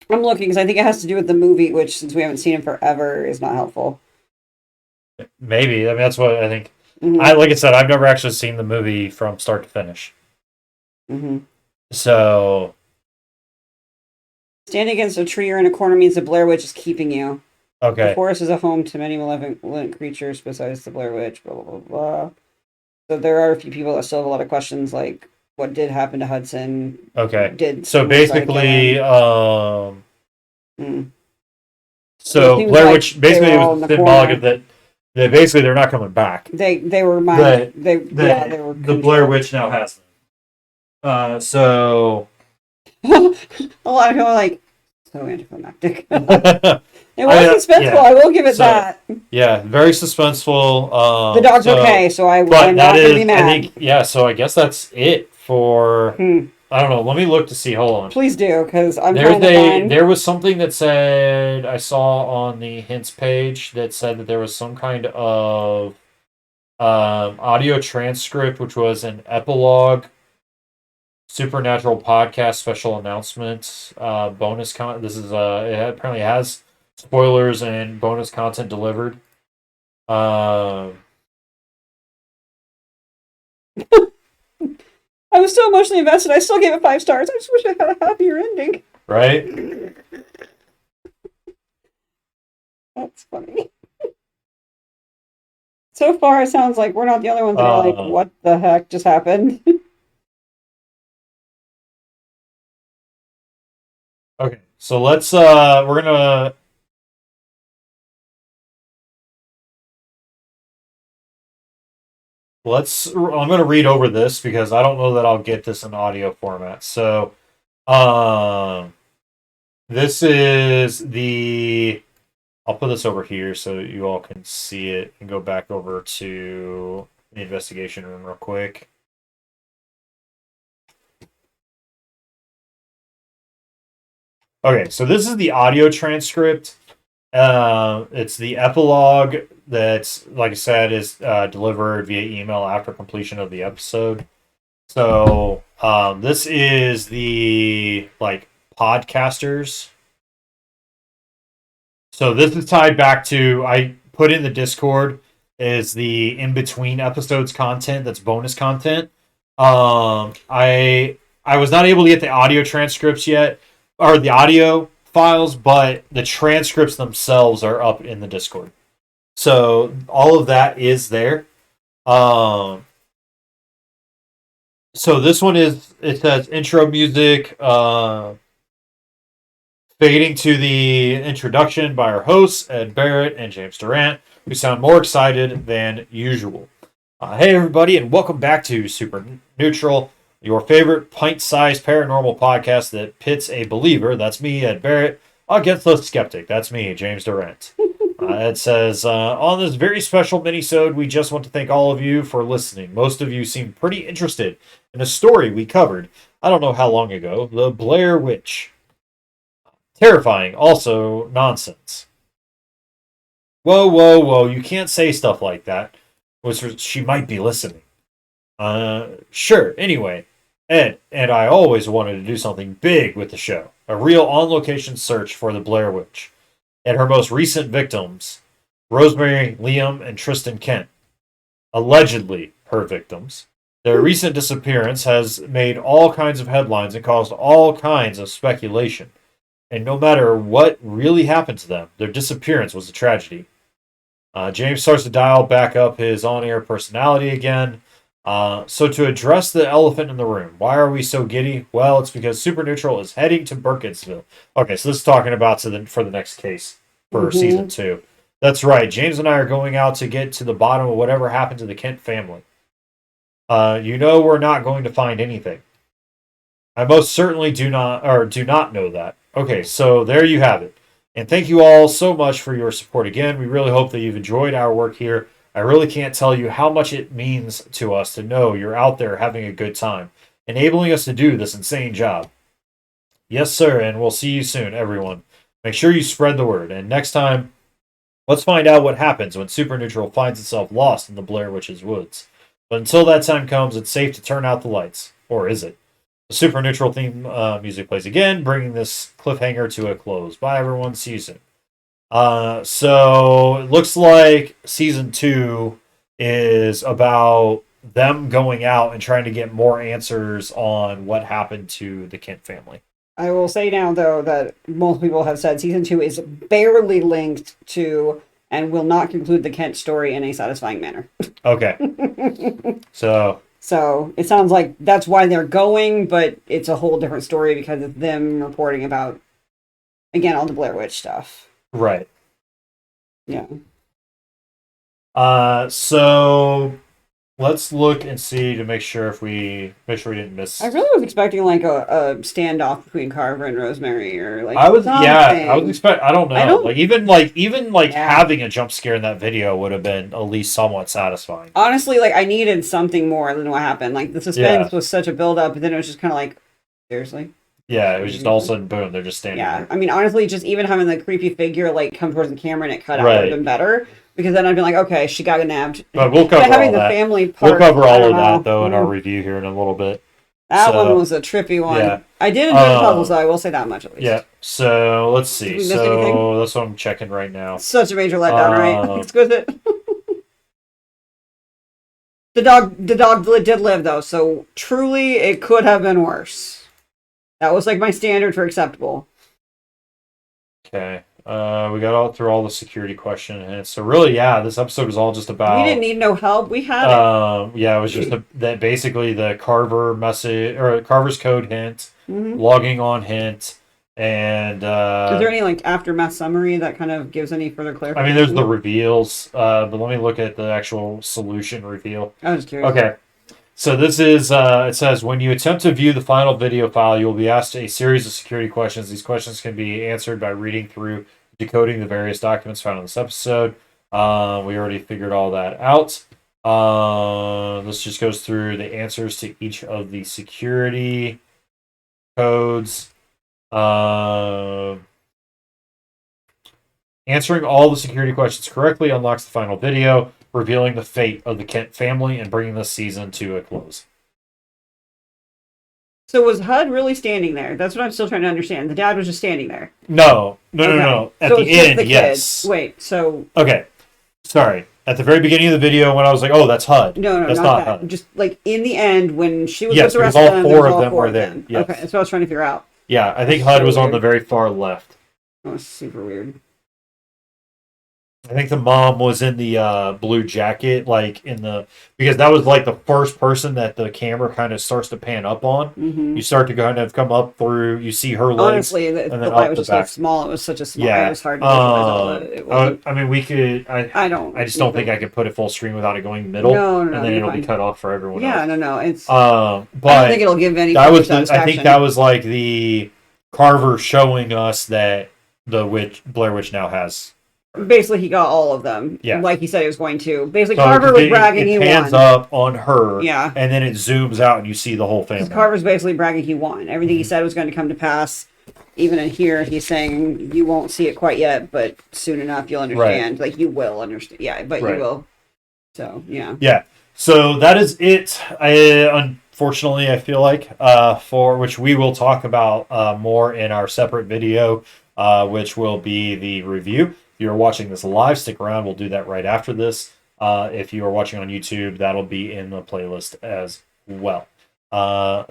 I'm looking because I think it has to do with the movie, which, since we haven't seen it forever, is not helpful. Maybe. I mean, that's what I think. Like I said, I've never actually seen the movie from start to finish. So... Standing against a tree or in a corner means the Blair Witch is keeping you. Okay. The forest is a home to many malevolent creatures besides the Blair Witch, blah, blah, blah, blah. So there are a few people that still have a lot of questions, like, what did happen to Hudson? Okay. So basically, so Blair Witch, basically it was symbolic of that basically they're not coming back. They were they were the Blair Witch now has them. So a lot of people are like, so anticlimactic. It was suspenseful, yeah. I will give it that. Yeah, very suspenseful. The dog's okay, so I'm not going to be mad. I think, so I guess that's it for... I don't know, let me look to see, hold on. Please do, because I'm trying to find... There was something that said, I saw on the hints page, that said that there was some kind of audio transcript, which was an epilogue, Supernatural podcast special announcements, bonus content. This is it apparently has spoilers and bonus content delivered. I was so emotionally invested. I still gave it 5 stars. I just wish I had a happier ending. Right? That's funny. So far, it sounds like we're not the only ones that are like, what the heck just happened? Okay, so let's we're gonna I'm gonna read over this because I don't know that I'll get this in audio format. So this is I'll put this over here so you all can see it and go back over to the investigation room real quick. Okay, so this is the audio transcript. It's the epilogue that's, like I said, is delivered via email after completion of the episode. So this is the podcasters. So this is tied back to, I put in the Discord, is the in-between episodes content that's bonus content. I was not able to get the audio transcripts yet, or the audio files, but the transcripts themselves are up in the Discord. So all of that is there. So this one it says intro music, fading to the introduction by our hosts, Ed Barrett and James Durant, who sound more excited than usual. Hey everybody, and welcome back to Super Neutral, your favorite pint-sized paranormal podcast that pits a believer, that's me, Ed Barrett, against the skeptic, that's me, James Durant. It says, on this very special mini-sode, we just want to thank all of you for listening. Most of you seemed pretty interested in a story we covered, I don't know how long ago, the Blair Witch. Terrifying, also nonsense. Whoa, whoa, whoa, you can't say stuff like that. She might be listening. Sure, anyway, Ed and I always wanted to do something big with the show. A real on-location search for the Blair Witch. And her most recent victims, Rosemary, Liam, and Tristan Kent. Allegedly her victims. Their recent disappearance has made all kinds of headlines and caused all kinds of speculation. And no matter what really happened to them, their disappearance was a tragedy. James starts to dial back up his on-air personality again. So to address the elephant in the room, why are we so giddy? Well, it's because Supernatural is heading to Burkittsville. Okay, so this is talking about for the next case for season 2. That's right. James and I are going out to get to the bottom of whatever happened to the Kent family. We're not going to find anything. I most certainly do not know that. Okay, so there you have it. And thank you all so much for your support again. We really hope that you've enjoyed our work here. I really can't tell you how much it means to us to know you're out there having a good time, enabling us to do this insane job. Yes, sir, and we'll see you soon, everyone. Make sure you spread the word. And next time, let's find out what happens when Supernatural finds itself lost in the Blair Witch's woods. But until that time comes, it's safe to turn out the lights. Or is it? The Supernatural theme music plays again, bringing this cliffhanger to a close. Bye, everyone. See you soon. So it looks like season 2 is about them going out and trying to get more answers on what happened to the Kent family. I will say now, though, that most people have said season 2 is barely linked to and will not conclude the Kent story in a satisfying manner. Okay. So it sounds like that's why they're going, but it's a whole different story because of them reporting about, again, all the Blair Witch stuff. Right. Yeah. So let's look and see to make sure we didn't miss. I really was expecting like a standoff between Carver and Rosemary, or like I was something. I was expecting. I don't know. Even having a jump scare in that video would have been at least somewhat satisfying. Honestly, like I needed something more than what happened. Like the suspense was such a build up, but then it was just kind of like, seriously. Yeah, it was just all of a sudden, boom, they're just standing there. I mean, honestly, just even having the creepy figure like come towards the camera and it cut out would have been better. Because then I'd be like, okay, she got nabbed. But we'll cover having all the that. Family part, we'll cover all of that, though, in our review here in a little bit. That one was a trippy one. Yeah. I did enjoy the puzzles, though. I will say that much, at least. Yeah. So, let's see. So, that's what I'm checking right now. Such a major letdown, right? Exquisite. The dog did live, though, so truly it could have been worse. That was like my standard for acceptable. Okay. We got through all the security questions, and so really, this episode was all just about. We didn't need no help. We had it. It was just that basically the Carver message or Carver's code hint, logging on hint, and. Is there any like aftermath summary that kind of gives any further clarification? I mean, there's the reveals, but let me look at the actual solution reveal. I was curious. Okay. So this is, it says, when you attempt to view the final video file, you will be asked a series of security questions. These questions can be answered by reading through, decoding the various documents found in this episode. We already figured all that out. This just goes through the answers to each of the security codes. Answering all the security questions correctly unlocks the final video, revealing the fate of the Kent family and bringing this season to a close. So was HUD really standing there? That's what I'm still trying to understand. The dad was just standing there. No. At the end, yes. Wait, so... Okay, sorry. At the very beginning of the video, when I was like, "Oh, that's HUD." No, that's not HUD. Just like in the end, when she was with the rest of them, all four of them were there. Yes. Okay, that's what I was trying to figure out. Yeah, I think HUD was on the very far left. That was super weird. I think the mom was in the blue jacket, because that was like the first person that the camera kind of starts to pan up on. Mm-hmm. You start to kind of come up through, you see her legs. Honestly, the light was just so small. It was such a small. Yeah, it was hard to visualize. I mean, we could. I just don't think I could put it full screen without it going middle. No, and then it'll be cut off for everyone else. Yeah, no. It's. But I don't think it'll give any. I think that was like the Carver showing us that the Blair Witch now has Basically, he got all of them. Yeah. Like he said he was going to. Basically, So Carver was bragging he pans won. up on her. Yeah. And then it zooms out and you see the whole family. Carver's basically bragging he won. Everything he said was going to come to pass. Even in here, he's saying you won't see it quite yet, but soon enough you'll understand. Like, you will understand. Yeah, but you will. So, yeah. Yeah. So that is it. Unfortunately, I feel like, for which we will talk about more in our separate video, which will be the review. If you're watching this live, stick around. We'll do that right after this. If you are watching on YouTube, that'll be in the playlist as well. But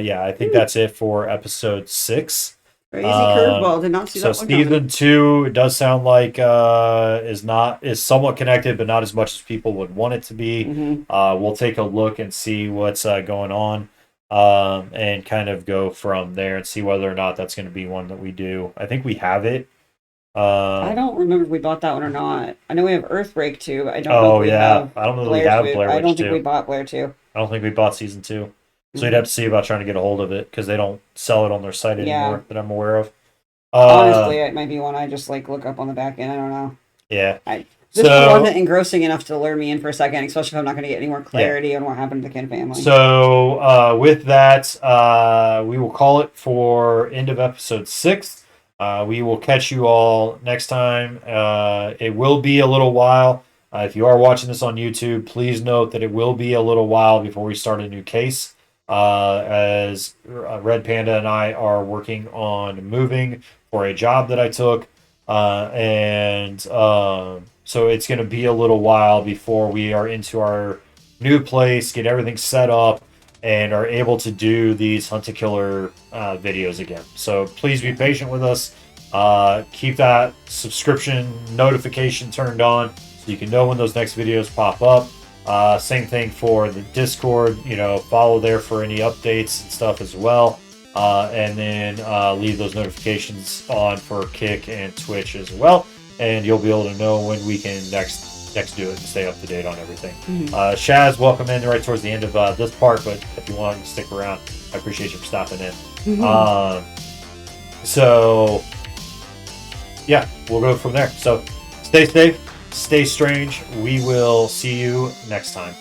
yeah, I think that's it for episode 6. Crazy curveball. Did not see that one season coming. 2, it does sound like is somewhat connected, but not as much as people would want it to be. We'll take a look and see what's going on, and kind of go from there and see whether or not that's going to be one that we do. I think we have it. I don't remember if we bought that one or not. I know we have Earthbreak 2. I don't know if we have I don't know that Blair we have 2. Blair Witch I don't 2. think we bought Blair 2. I don't think we bought season 2. So you'd have to see about trying to get a hold of it because they don't sell it on their site anymore that I'm aware of. Honestly, it might be one I just like look up on the back end. I don't know. Yeah. This one wasn't engrossing enough to lure me in for a second, especially if I'm not going to get any more clarity on what happened to the Kent family. So with that, we will call it for end of episode 6. We will catch you all next time. It will be a little while. If you are watching this on YouTube, please note that it will be a little while before we start a new case. As Red Panda and I are working on moving for a job that I took. So it's going to be a little while before we are into our new place, get everything set up, and are able to do these Hunt to Killer videos again. So please be patient with us. Keep that subscription notification turned on so you can know when those next videos pop up. Same thing for the Discord. Follow there for any updates and stuff as well. And then leave those notifications on for Kick and Twitch as well. And you'll be able to know when we can next do it and stay up to date on everything. Shaz, welcome in right towards the end of this part, but if you want to stick around, I appreciate you for stopping in. So yeah, we'll go from there. So stay safe, stay strange. We will see you next time.